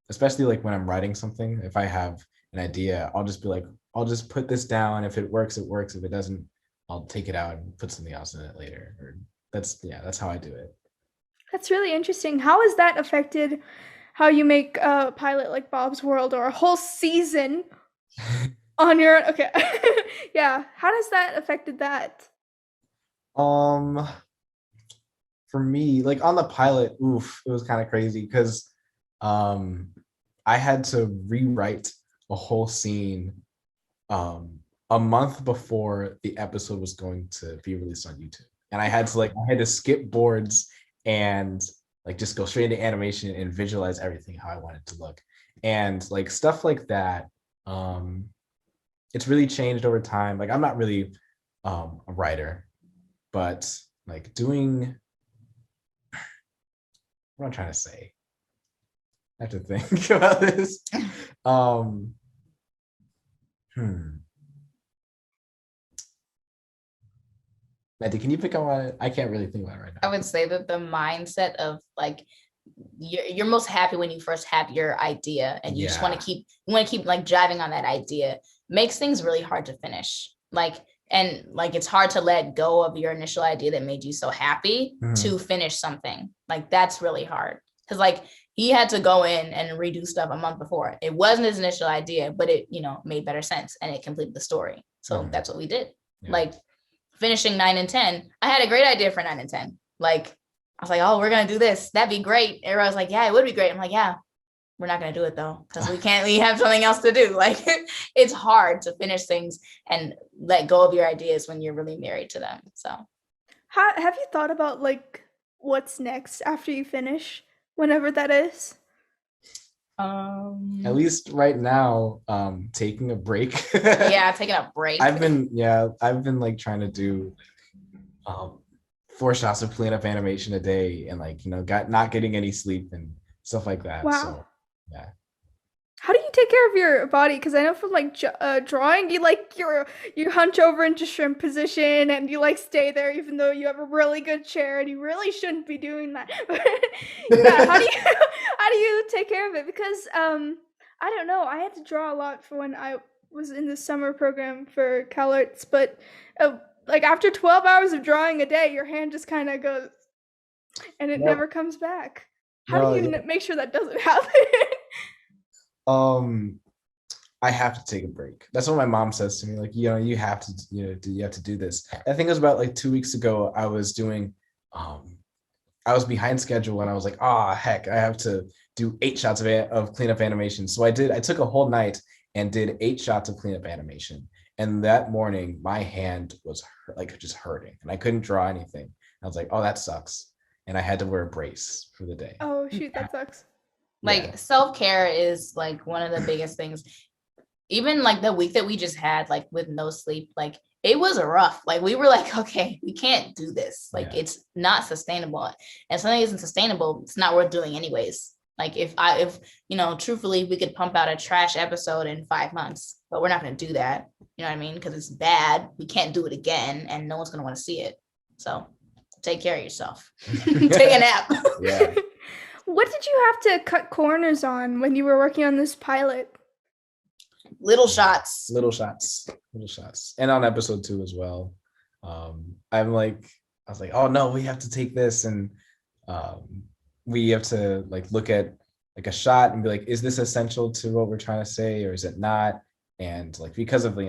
Especially like when I'm writing something. If I have an idea, I'll just be like, I'll just put this down. If it works, it works. If it doesn't, I'll take it out and put something else in it later. Or that's how I do it. That's really interesting. How has that affected how you make a pilot like Bob's World or a whole season on your own? Okay. Yeah. How does that affected that? For me, like on the pilot, it was kind of crazy because I had to rewrite a whole scene a month before the episode was going to be released on YouTube. And I had to skip boards and like just go straight into animation and visualize everything how I want it to look. And like stuff like that, it's really changed over time. Like I'm not really a writer, but like doing, what am I trying to say? I have to think about this. Mattie, can you pick up on it? I can't really think about it right now. I would say that the mindset of like you're most happy when you first have your idea, and you just want to keep like driving on that idea. Makes things really hard to finish. And it's hard to let go of your initial idea that made you so happy to finish something. Like that's really hard because like he had to go in and redo stuff a month before. It wasn't his initial idea, but it made better sense and it completed the story. So that's what we did. Yeah. Like finishing 9 and 10, I had a great idea for 9 and 10. Like I was like, oh, we're gonna do this. That'd be great. Everybody was like, yeah, it would be great. I'm like, yeah, we're not gonna do it though because we have something else to do. Like it's hard to finish things and let go of your ideas when you're really married to them. So have you thought about like what's next after you finish, whenever that is? At least right now, taking a break. Taking a break. I've been like trying to do 4 shots of cleanup animation a day and like not getting any sleep and stuff like that. Wow. So yeah. How do you take care of your body? Because I know from like drawing, you hunch over into shrimp position and you like stay there even though you have a really good chair and you really shouldn't be doing that. Yeah, how do you take care of it? Because I don't know. I had to draw a lot for when I was in the summer program for CalArts, but like after 12 hours of drawing a day, your hand just kind of goes and it Yep. never comes back. How do No, you yeah. make sure that doesn't happen? Um, I have to take a break. That's what my mom says to me. Like, you have to, you have to do this. I think it was about like 2 weeks ago. Um, I was behind schedule and I was like, heck, I have to do 8 shots of cleanup animation. So I took a whole night and did 8 shots of cleanup animation. And that morning, my hand was like just hurting and I couldn't draw anything. I was like, oh, that sucks. And I had to wear a brace for the day. Oh shoot, that sucks. Like Yeah. self-care is like one of the biggest things. Even like the week that we just had, like with no sleep, like it was rough. Like we were like, okay, we can't do this. Like Yeah. it's not sustainable. And something isn't sustainable, it's not worth doing anyways. Like if truthfully, we could pump out a trash episode in 5 months, but we're not going to do that. You know what I mean? Because it's bad. We can't do it again, and no one's going to want to see it. So take care of yourself. Take a nap. Yeah. What did you have to cut corners on when you were working on this pilot? Little shots. Little shots. And on episode 2 as well. I was like, oh no, we have to take this and we have to like look at like a shot and be like, is this essential to what we're trying to say or is it not? And like because of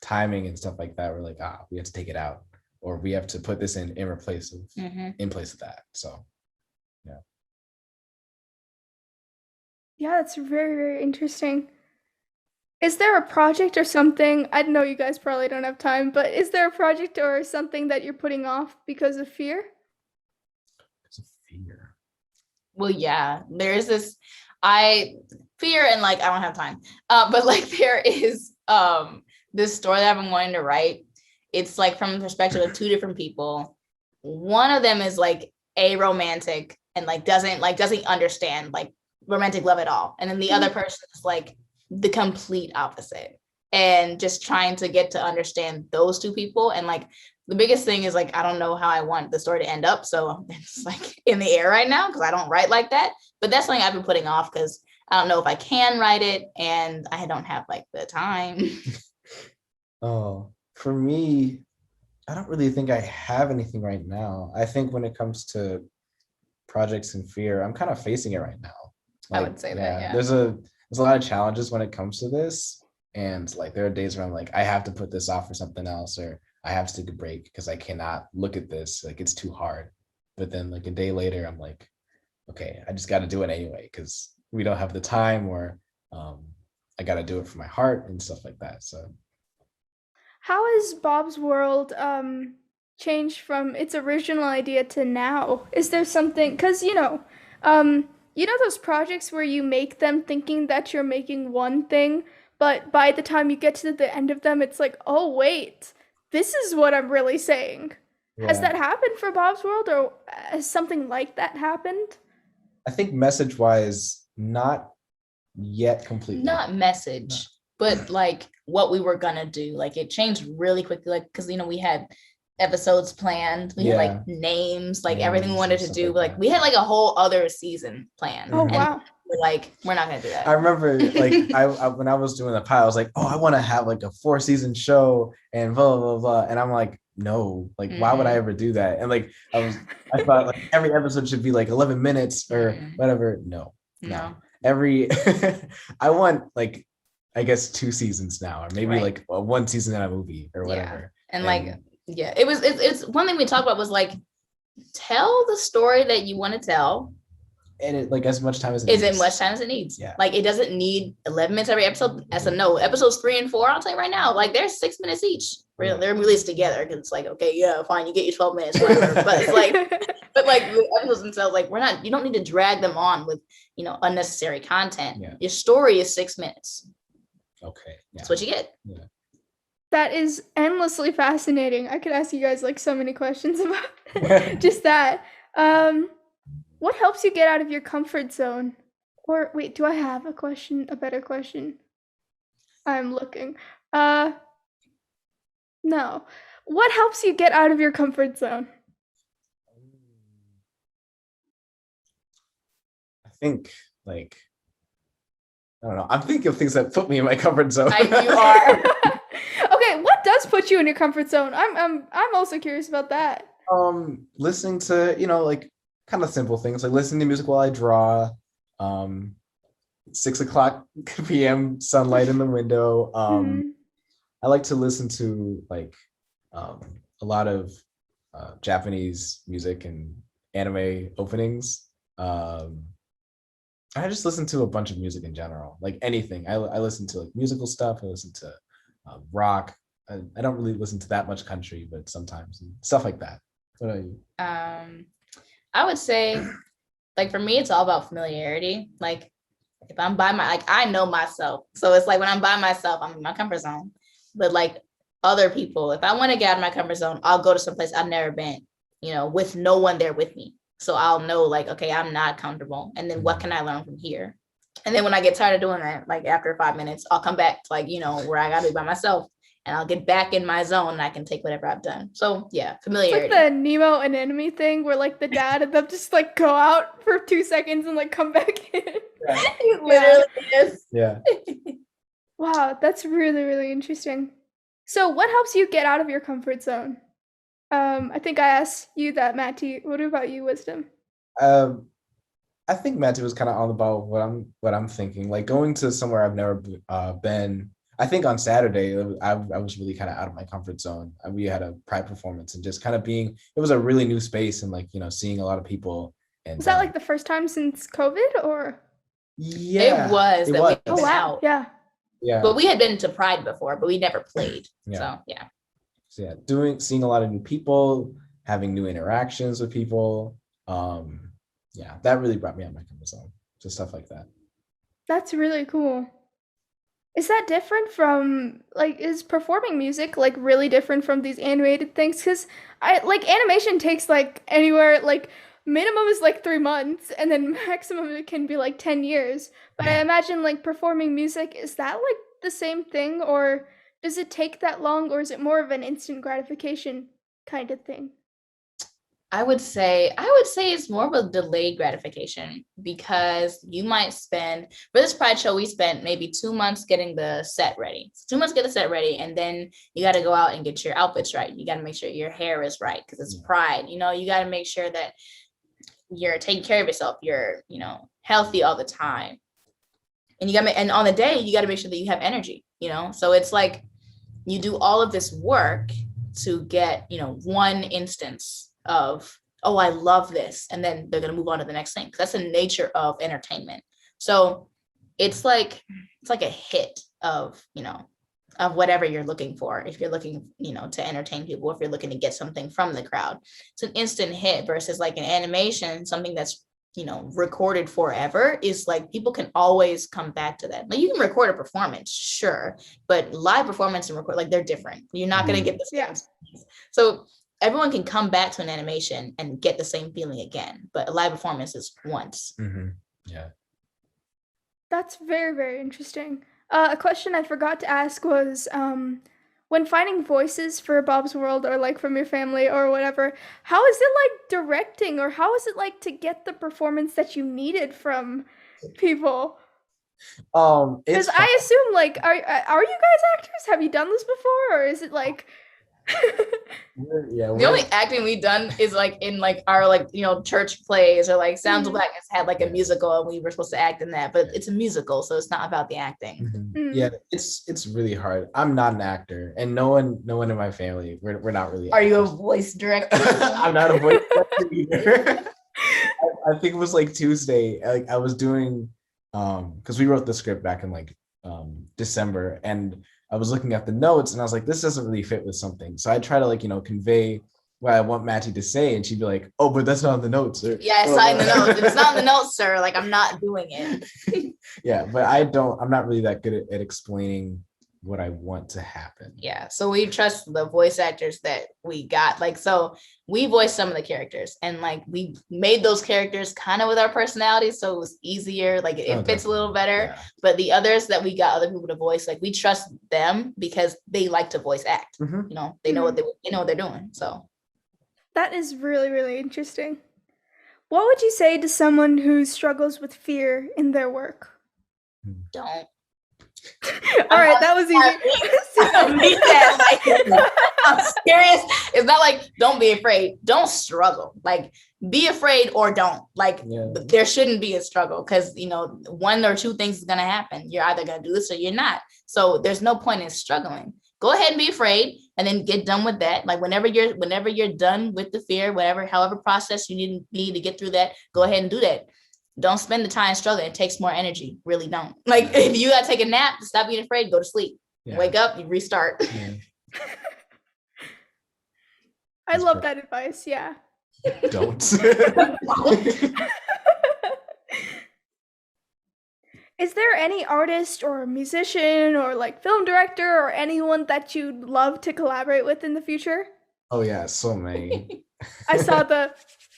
timing and stuff like that, we're like, we have to take it out or we have to put this in place of that. So yeah. Yeah, that's very, very interesting. Is there a project or something? I know you guys probably don't have time, but is there a project or something that you're putting off because of fear? It's a fear. Well, yeah, there's this fear and like I don't have time. But like there is this story that I've been wanting to write. It's like from the perspective of 2 different people. One of them is like a romantic and like doesn't understand like romantic love at all. And then the other person is like the complete opposite and just trying to get to understand those 2 people. And like the biggest thing is like I don't know how I want the story to end up, so it's like in the air right now because I don't write like that. But that's something I've been putting off because I don't know if I can write it and I don't have like the time. Oh, for me, I don't really think I have anything right now. I think when it comes to projects and fear, I'm kind of facing it right now. I would say that, yeah. There's a lot of challenges when it comes to this. And like there are days where I'm like, I have to put this off for something else, or I have to take a break because I cannot look at this. Like it's too hard. But then like a day later, I'm like, okay, I just got to do it anyway because we don't have the time, or I got to do it for my heart and stuff like that. So How has Bob's World changed from its original idea to now? Is there something, because those projects where you make them thinking that you're making one thing, but by the time you get to the end of them, it's like, oh wait, this is what I'm really saying. Has yeah, that happened for Bob's World, or has something like that happened? I think message wise, not yet completely. Not message, but like what we were gonna do. Like it changed really quickly, like because we had episodes planned, we had like names, like everything we wanted to do, like we had like a whole other season planned. Oh And wow. we're like, we're not gonna do that. I remember like I when I was doing the pilot, I was like, oh, I want to have like a 4-season show and blah blah blah. And I'm like, no, like why would I ever do that? And like I thought like every episode should be like 11 minutes or whatever. No. Every I want like I guess 2 seasons now, or maybe like 1 season in a movie or whatever. And like it's one thing we talked about was like tell the story that you want to tell. And it like as much time as it needs. As much time as it needs. Yeah. Like it doesn't need 11 minutes every episode. No, episodes 3 and 4, I'll tell you right now, like they're 6 minutes each. They're released together because it's like, okay, yeah, fine, you get your 12 minutes, whatever. But it's like, the episodes themselves, like you don't need to drag them on with, unnecessary content. Yeah. Your story is 6 minutes. Okay. Yeah. That's what you get. Yeah. That is endlessly fascinating. I could ask you guys like so many questions about just that. What helps you get out of your comfort zone? Or wait, do I have a better question? I'm looking. No. What helps you get out of your comfort zone? I think like I don't know. I'm thinking of things that put me in my comfort zone. You are. Okay, what does put you in your comfort zone? I'm also curious about that. Listening to, like kind of simple things, like listening to music while I draw. Um, 6 o'clock p.m. sunlight in the window. Hmm. I like to listen to like um, a lot of Japanese music and anime openings. Um, I just listen to a bunch of music in general, like anything. I listen to like musical stuff. I listen to rock. I don't really listen to that much country, but sometimes and stuff like that. What about you? I would say, like for me, it's all about familiarity. Like if I'm by like I know myself. So it's like when I'm by myself, I'm in my comfort zone. But like other people, if I want to get out of my comfort zone, I'll go to some place I've never been, with no one there with me. So I'll know like, okay, I'm not comfortable. And then what can I learn from here? And then when I get tired of doing that, like after 5 minutes, I'll come back to like, where I gotta be by myself and I'll get back in my zone and I can take whatever I've done. So yeah, It's like familiarity. the Nemo and Enemy thing where like the dad and them just like go out for 2 seconds and like come back in. Yeah. It literally is. Yeah. Wow, that's really, really interesting. So what helps you get out of your comfort zone? I think I asked you that, Matty. What about you, Wisdom? Um, I think Matthew was kind of on about what I'm thinking. Like going to somewhere I've never been. I think on Saturday I was really kind of out of my comfort zone. We had a pride performance and just kind of being. It was a really new space and like seeing a lot of people Was and that like the first time since COVID or? yeah, It was it that we've Oh been was. wow, out. yeah. Yeah, But we had been to Pride before, but we never played. yeah. So yeah. So yeah, seeing a lot of new people, having new interactions with people. Yeah, that really brought me out of my comfort zone. Just stuff like that. That's really cool. Is that different from like is performing music like really different from these animated things? Because I like animation takes like anywhere like minimum is like 3 months and then maximum it can be like 10 years. But I Yeah. imagine like performing music, is that like the same thing or does it take that long or is it more of an instant gratification kind of thing? I would say it's more of a delayed gratification because you might spend for this Pride show, we spent maybe 2 months getting the set ready. So 2 months get the set ready, and then you got to go out and get your outfits right. You got to make sure your hair is right because it's Pride. You got to make sure that you're taking care of yourself. You're, healthy all the time. And and on the day, you got to make sure that you have energy. So it's like you do all of this work to get, one instance of, oh, I love this. And then they're going to move on to the next thing. Because that's the nature of entertainment. So it's like a hit of whatever you're looking for. If you're looking, to entertain people, if you're looking to get something from the crowd, it's an instant hit versus like an animation, something that's recorded forever is like people can always come back to that. Like you can record a performance, sure, but live performance and record like they're different. You're not going to get the same. Yeah. So everyone can come back to an animation and get the same feeling again, but a live performance is once. Mm-hmm. Yeah. That's very, very interesting. A question I forgot to ask was when finding voices for Bob's World or like from your family or whatever, how is it like directing or how is it like to get the performance that you needed from people? It's Because I assume like are you guys actors? Have you done this before or is it like yeah. The only acting we've done is like in like our like church plays or like Sounds of Mhm. Blackness had like a musical and we were supposed to act in that, but it's a musical, so it's not about the acting. Mhm. Yeah, it's really hard. I'm not an actor, and no one in my family. We're not really. Are you a actors. voice director? I'm not a voice actor either. I think it was like Tuesday. Like I was doing, because we wrote the script back in like December, and I was looking at the notes, and I was like, this doesn't really fit with something. So I try to like convey what I want Mattie to say, and she'd be like, oh, but that's not in the notes. Or, Yeah, it's not in the notes. If it's not in the notes, sir, like I'm not doing it. Yeah, but I'm not really that good at explaining what I want to happen. Yeah, so we trust the voice actors that we got. Like, so we voiced some of the characters and like we made those characters kind of with our personalities, so it was easier. Like it fits a little better. Yeah. But the others that we got other people to voice, like we trust them because they like to voice act. Mhm. They know what they're doing. So that is really, really interesting. What would you say to someone who struggles with fear in their work? Don't. All right, that was easy. I'm serious. It's not like don't be afraid. Don't struggle. Like be afraid or don't. Like there shouldn't be a struggle because one or two things is gonna happen. You're either gonna do this or you're not. So there's no point in struggling. Go ahead and be afraid and then get done with that. Like whenever you're done with the fear, however process you need to get through that, go ahead and do that. Don't spend the time struggling. It takes more energy. Really don't. Like if you gotta take a nap, stop being afraid, go to sleep. Wake up, you restart. I love that advice. Yeah. Don't. Is there any artist or musician or like film director or anyone that you'd love to collaborate with in the future? Oh yeah, so many. I saw the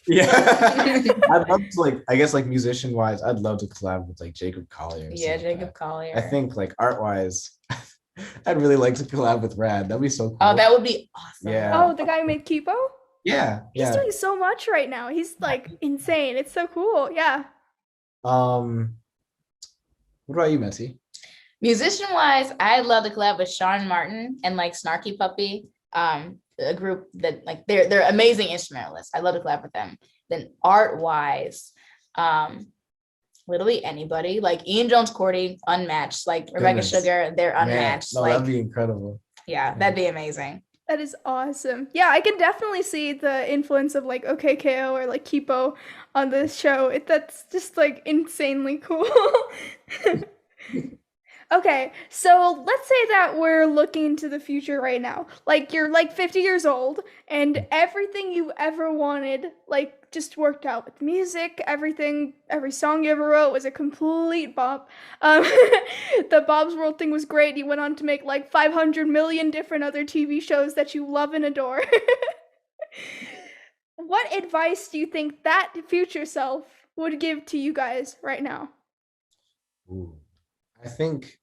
I'd love to I guess musician wise, I'd love to collab with Jacob Collier. Jacob Collier. I think art wise, I'd really like to collab with Rad. That'd be so cool. Oh, that would be awesome. Yeah. Oh, the guy who made Kipo? Yeah. He's doing so much right now. He's insane. It's so cool. Yeah. What about you, Mattie? Musician wise, I'd love to collab with Sean Martin and Snarky Puppy. A group that they're amazing instrumentalists. I love to collab with them. Then art wise, literally anybody. Ian Jones Cordy, unmatched. Rebecca Sugar, they're unmatched. Man, no, that'd be incredible. Yeah, that'd be amazing. That is awesome. Yeah, I can definitely see the influence of OKKO or Kipo on this show. That's just insanely cool. Okay, so let's say that we're looking into the future right now. You're 50 years old and everything you ever wanted just worked out with music, everything, every song you ever wrote was a complete bop. The Bob's World thing was great. You went on to make 500 million different other TV shows that you love and adore. What advice do you think that future self would give to you guys right now? Ooh, I think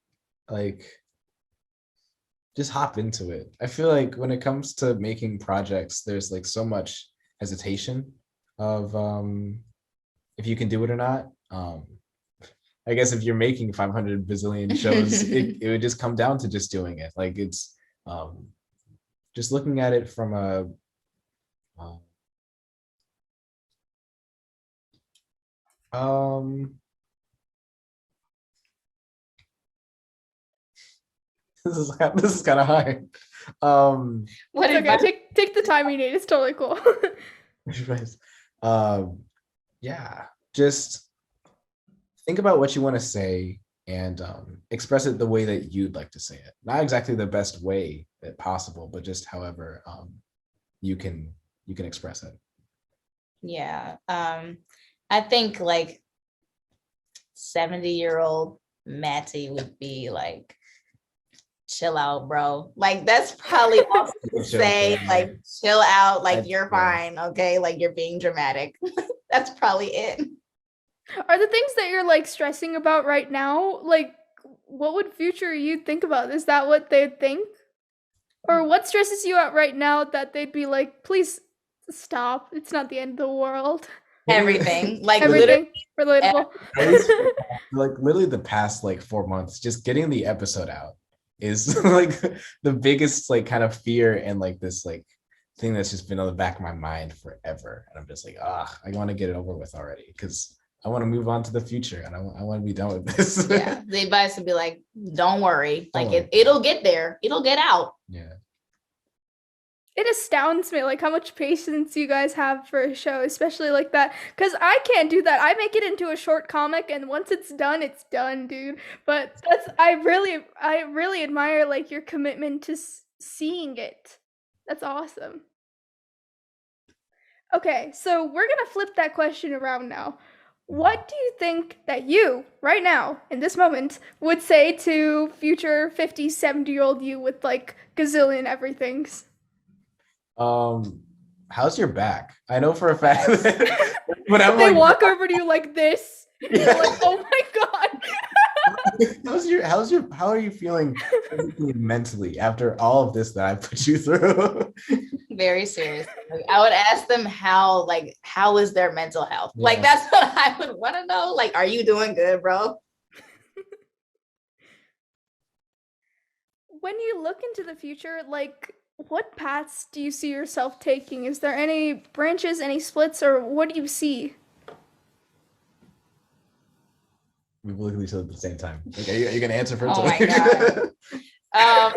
just hop into it. I feel when it comes to making projects, there's so much hesitation of if you can do it or not. I guess if you're making 500 bazillion shows, it would just come down to just doing it. It's just looking at it from a this is kind of hard. What okay, take the time you need. It's totally cool. Yeah, just think about what you want to say and express it the way that you'd like to say it. Not exactly the best way that possible, but just however you can express it. Yeah, I think 70-year-old Mattie would be chill out, bro. That's probably all to say. Chill out. You're fine. Okay. You're being dramatic. That's probably it. Are the things that you're stressing about right now, what would future you think about? Is that what they'd think? Or what stresses you out right now that they'd be please stop. It's not the end of the world. Everything. Everything. Relatable. Literally the past 4 months, just getting the episode out is the biggest kind of fear and this thing that's just been on the back of my mind forever. And I'm just I want to get it over with already because I want to move on to the future and I want to be done with this. Yeah, the advice would be don't worry. It'll get there. It'll get out. Yeah. It astounds me how much patience you guys have for a show, especially that. Because I can't do that. I make it into a short comic, and once it's done, dude. But I really admire your commitment to seeing it. That's awesome. Okay, so we're gonna flip that question around now. What do you think that you, right now, in this moment, would say to future 50, 70-year-old you with gazillion everythings? How's your back? I know for a fact that when they walk over to you like this. Yeah. You're oh my god. How are you feeling physically and mentally after all of this that I put you through? Very serious. I would ask them how is their mental health? Yeah. That's what I would want to know. Are you doing good, bro? when you look into the future, like what paths do you see yourself taking? Is there any branches, any splits, or what do you see? We look at each other at the same time. Like, are you gonna answer first? Oh my God.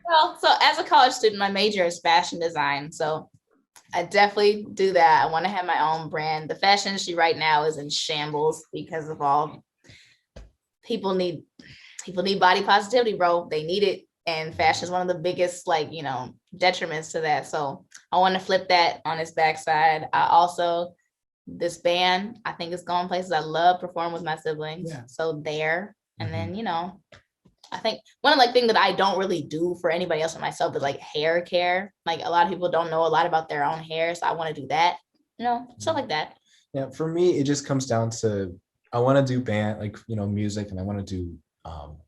Well, so as a college student, my major is fashion design. So I definitely do that. I want to have my own brand. The fashion industry right now is in shambles because of all people need body positivity, bro. They need it. And fashion is one of the biggest, like, detriments to that. So I want to flip that on its backside. I also, this band, I think it's going places. I love performing with my siblings. Yeah. So there. And then, I think one of the things that I don't really do for anybody else or myself is like hair care. Like a lot of people don't know a lot about their own hair. So I want to do that, stuff like that. Yeah, for me, it just comes down to I want to do band, like, music, and I want to do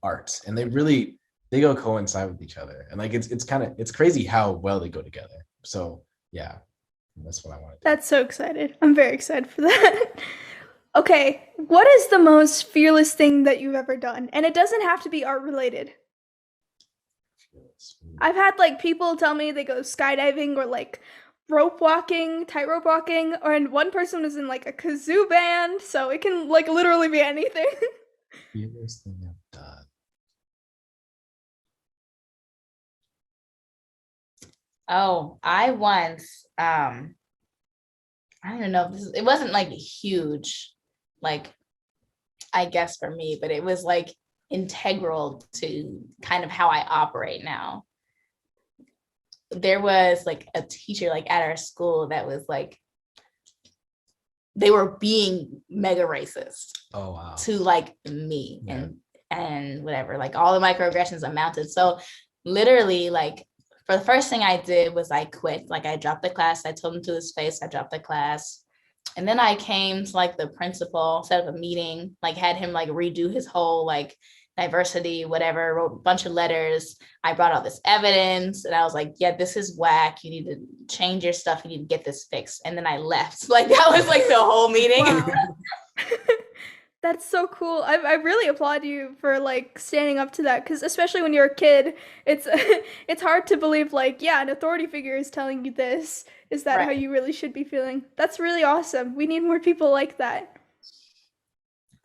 art. And they go coincide with each other. And like it's crazy how well they go together. So yeah, that's what I want to do. That's so excited. I'm very excited for that. Okay, what is the most fearless thing that you've ever done? And it doesn't have to be art related. I've had like people tell me they go skydiving or like tightrope walking, and one person was in like a kazoo band, so it can like literally be anything. Fearless thing I've done. Oh, I once, I don't even know if it wasn't like huge, like, I guess for me, but it was like integral to kind of how I operate now. There was like a teacher like at our school that was like, they were being mega racist. Oh wow. To like me. Yeah. and whatever, like all the microaggressions amounted. So literally, like, for the first thing I did was I quit. Like I dropped the class. I told him to his face, I dropped the class. And then I came to like the principal, set up a meeting, like had him like redo his whole like diversity, whatever, wrote a bunch of letters. I brought all this evidence and I was like, yeah, this is whack. You need to change your stuff. You need to get this fixed. And then I left. Like that was like the whole meeting. Wow. That's so cool. I really applaud you for like standing up to that, because especially when you're a kid, it's hard to believe like, yeah, an authority figure is telling you this. Is that right. How you really should be feeling? That's really awesome. We need more people like that.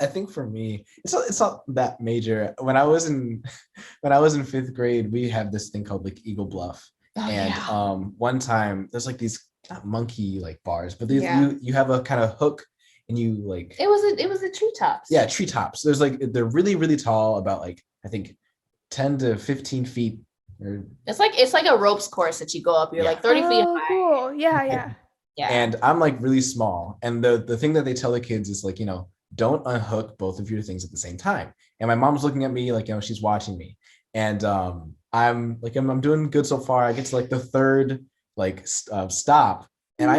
I think for me, it's not that major. When I was in 5th grade, we had this thing called like Eagle Bluff. One time there's like these monkey like bars, but you have a kind of hook. And you like it was a treetops. Yeah, treetops. There's like they're really, really tall, about like I think 10 to 15 feet. It's like a ropes course that you go up. You're like 30 feet high. Cool. Yeah. And I'm like really small. And the thing that they tell the kids is like, don't unhook both of your things at the same time. And my mom's looking at me like, she's watching me. And I'm doing good so far. I get to like the third like stop. And I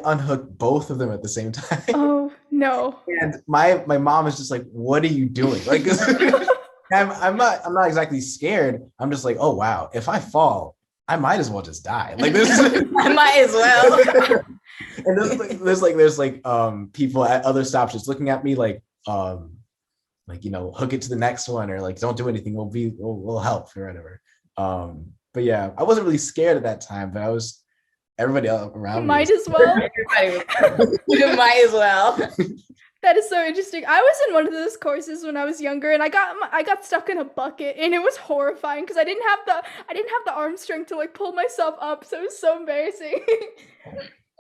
unhooked both of them at the same time. Oh no! And my mom is just like, "What are you doing?" Like, I'm not exactly scared. I'm just like, "Oh wow! If I fall, I might as well just die." Like this. I might as well. And there's people at other stops just looking at me like hook it to the next one, or like don't do anything. We'll help or whatever. But yeah, I wasn't really scared at that time, but I was. Everybody around might as well. You might as well. That is so interesting. I was in one of those courses when I was younger, and I got stuck in a bucket, and it was horrifying because I didn't have the arm strength to like pull myself up, so it was so embarrassing.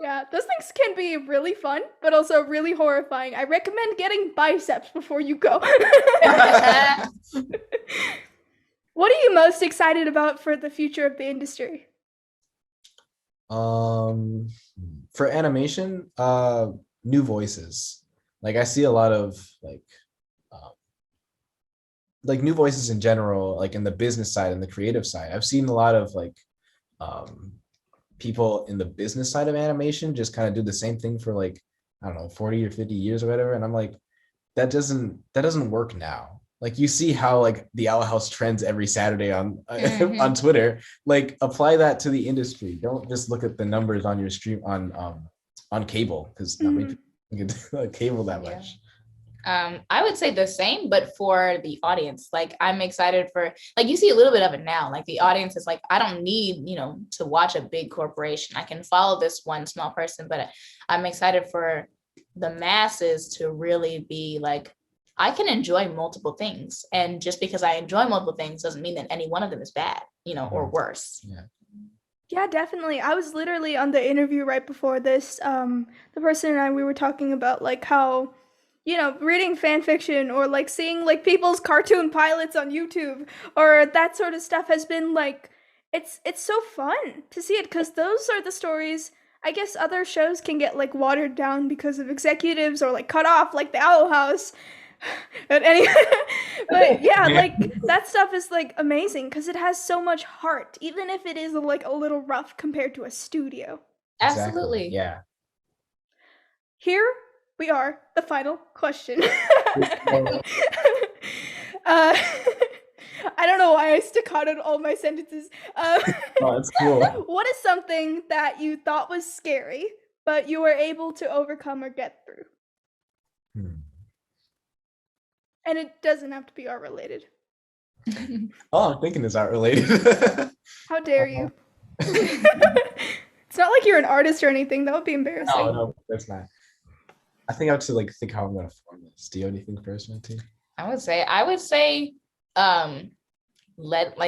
Yeah, those things can be really fun, but also really horrifying. I recommend getting biceps before you go. What are you most excited about for the future of the industry? For animation, new voices. Like I see a lot of like new voices in general, like in the business side and the creative side. I've seen a lot of like people in the business side of animation just kind of do the same thing for like, I don't know, 40 or 50 years or whatever. And I'm like, that doesn't work now. Like you see how like the Owl House trends every Saturday on on Twitter. Like apply that to the industry. Don't just look at the numbers on your stream on cable, because not many people can do cable that much. I would say the same, but for the audience. Like I'm excited for, like, you see a little bit of it now. Like the audience is like, I don't need, to watch a big corporation. I can follow this one small person, but I'm excited for the masses to really be like, I can enjoy multiple things. And just because I enjoy multiple things doesn't mean that any one of them is bad, or worse. Yeah. Yeah, definitely. I was literally on the interview right before this. The person and I, we were talking about like how, reading fan fiction or like seeing like people's cartoon pilots on YouTube or that sort of stuff has been like, it's so fun to see it because those are the stories. I guess other shows can get like watered down because of executives or like cut off, like the Owl House. But anyway, but yeah, like that stuff is like amazing because it has so much heart, even if it is like a little rough compared to a studio. Absolutely. Exactly. Yeah. Here we are, the final question. I don't know why I staccatoed all my sentences. Oh, that's cool. What is something that you thought was scary, but you were able to overcome or get through? And it doesn't have to be art related. All I'm thinking is art related. How dare you? It's not like you're an artist or anything. That would be embarrassing. No, that's not. I think I have to like think how I'm gonna form this. Do you have anything first, Mattie? I would say,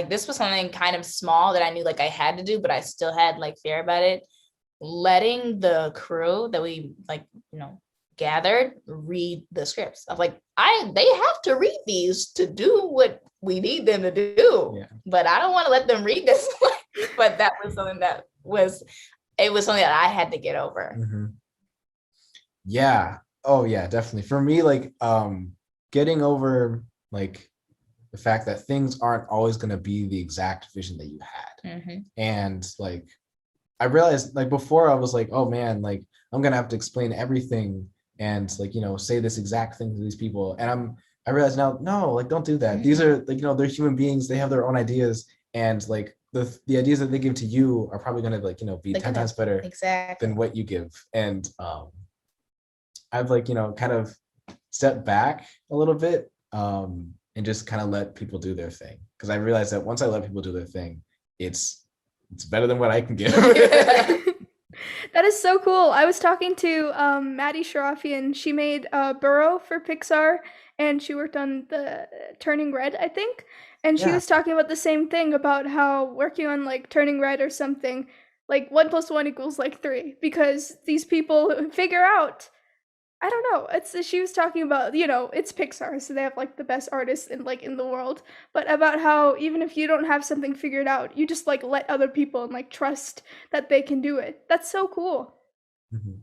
this was something kind of small that I knew like I had to do, but I still had like fear about it. Letting the crew that we gathered read the scripts. I was like, they have to read these to do what we need them to do. Yeah. But I don't want to let them read this. But that was something that was something that I had to get over. Mm-hmm. Yeah. Oh yeah, definitely. For me, like getting over like the fact that things aren't always going to be the exact vision that you had. Mm-hmm. And like I realized like before I was like, oh man, like I'm gonna have to explain everything and like say this exact thing to these people. And I realize now, no, like don't do that. These are like they're human beings, they have their own ideas, and like the ideas that they give to you are probably gonna like be 10 times better than what you give. And I've like kind of stepped back a little bit and just kind of let people do their thing, because I realized that once I let people do their thing, it's better than what I can give. That is so cool. I was talking to Maddie Sharafian. She made Burrow for Pixar, and she worked on the Turning Red, I think. And she was talking about the same thing about how working on like Turning Red or something, like 1 + 1 = like 3, because these people figure out. I don't know. She was talking about, it's Pixar, so they have like the best artists in the world, but about how even if you don't have something figured out, you just like let other people and like trust that they can do it. That's so cool. Mm-hmm.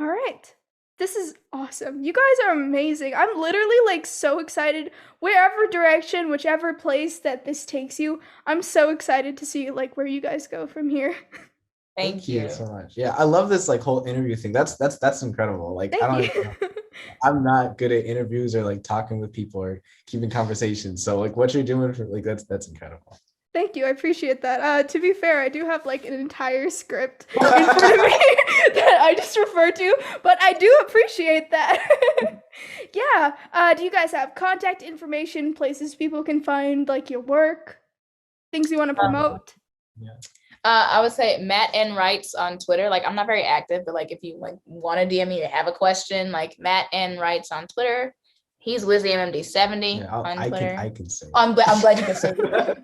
All right. This is awesome. You guys are amazing. I'm literally like so excited. Wherever direction, whichever place that this takes you, I'm so excited to see like where you guys go from here. Thank you so much. Yeah, I love this like whole interview thing. That's incredible. Like I'm not good at interviews or like talking with people or keeping conversations. So like what you're doing for like that's incredible. Thank you. I appreciate that. To be fair, I do have like an entire script in front of me that I just refer to, but I do appreciate that. Yeah. Do you guys have contact information, places people can find like your work, things you want to promote? Yeah. I would say Matt N Writes on Twitter. Like I'm not very active, but like if you like want to DM me or have a question, like Matt N Writes on Twitter. He's Wizzy MMD70 on Twitter. I can say. I'm glad you can say that.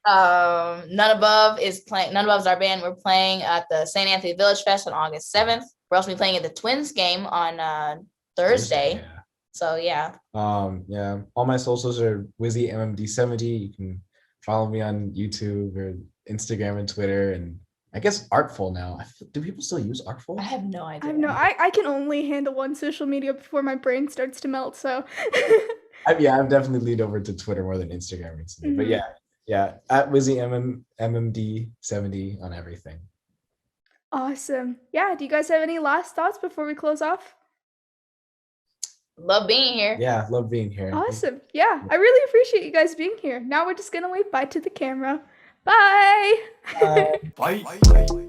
NUNNABOVE is playing. NUNNABOVE is our band. We're playing at the St. Anthony Village Fest on August 7th. We're also be playing at the Twins game on Thursday. Yeah. So yeah. Yeah. All my socials are Wizzy MMD70. You can follow me on YouTube or Instagram and Twitter, and I guess Artful now. Do people still use Artful? I have no idea. I can only handle one social media before my brain starts to melt. So. I've definitely leaned over to Twitter more than Instagram recently. Mm-hmm. But yeah, at Wizzy MMD70 on everything. Awesome. Yeah. Do you guys have any last thoughts before we close off? Love being here. Yeah, love being here. Awesome. Yeah, I really appreciate you guys being here. Now we're just gonna wave bye to the camera. Bye. Bye. Bye.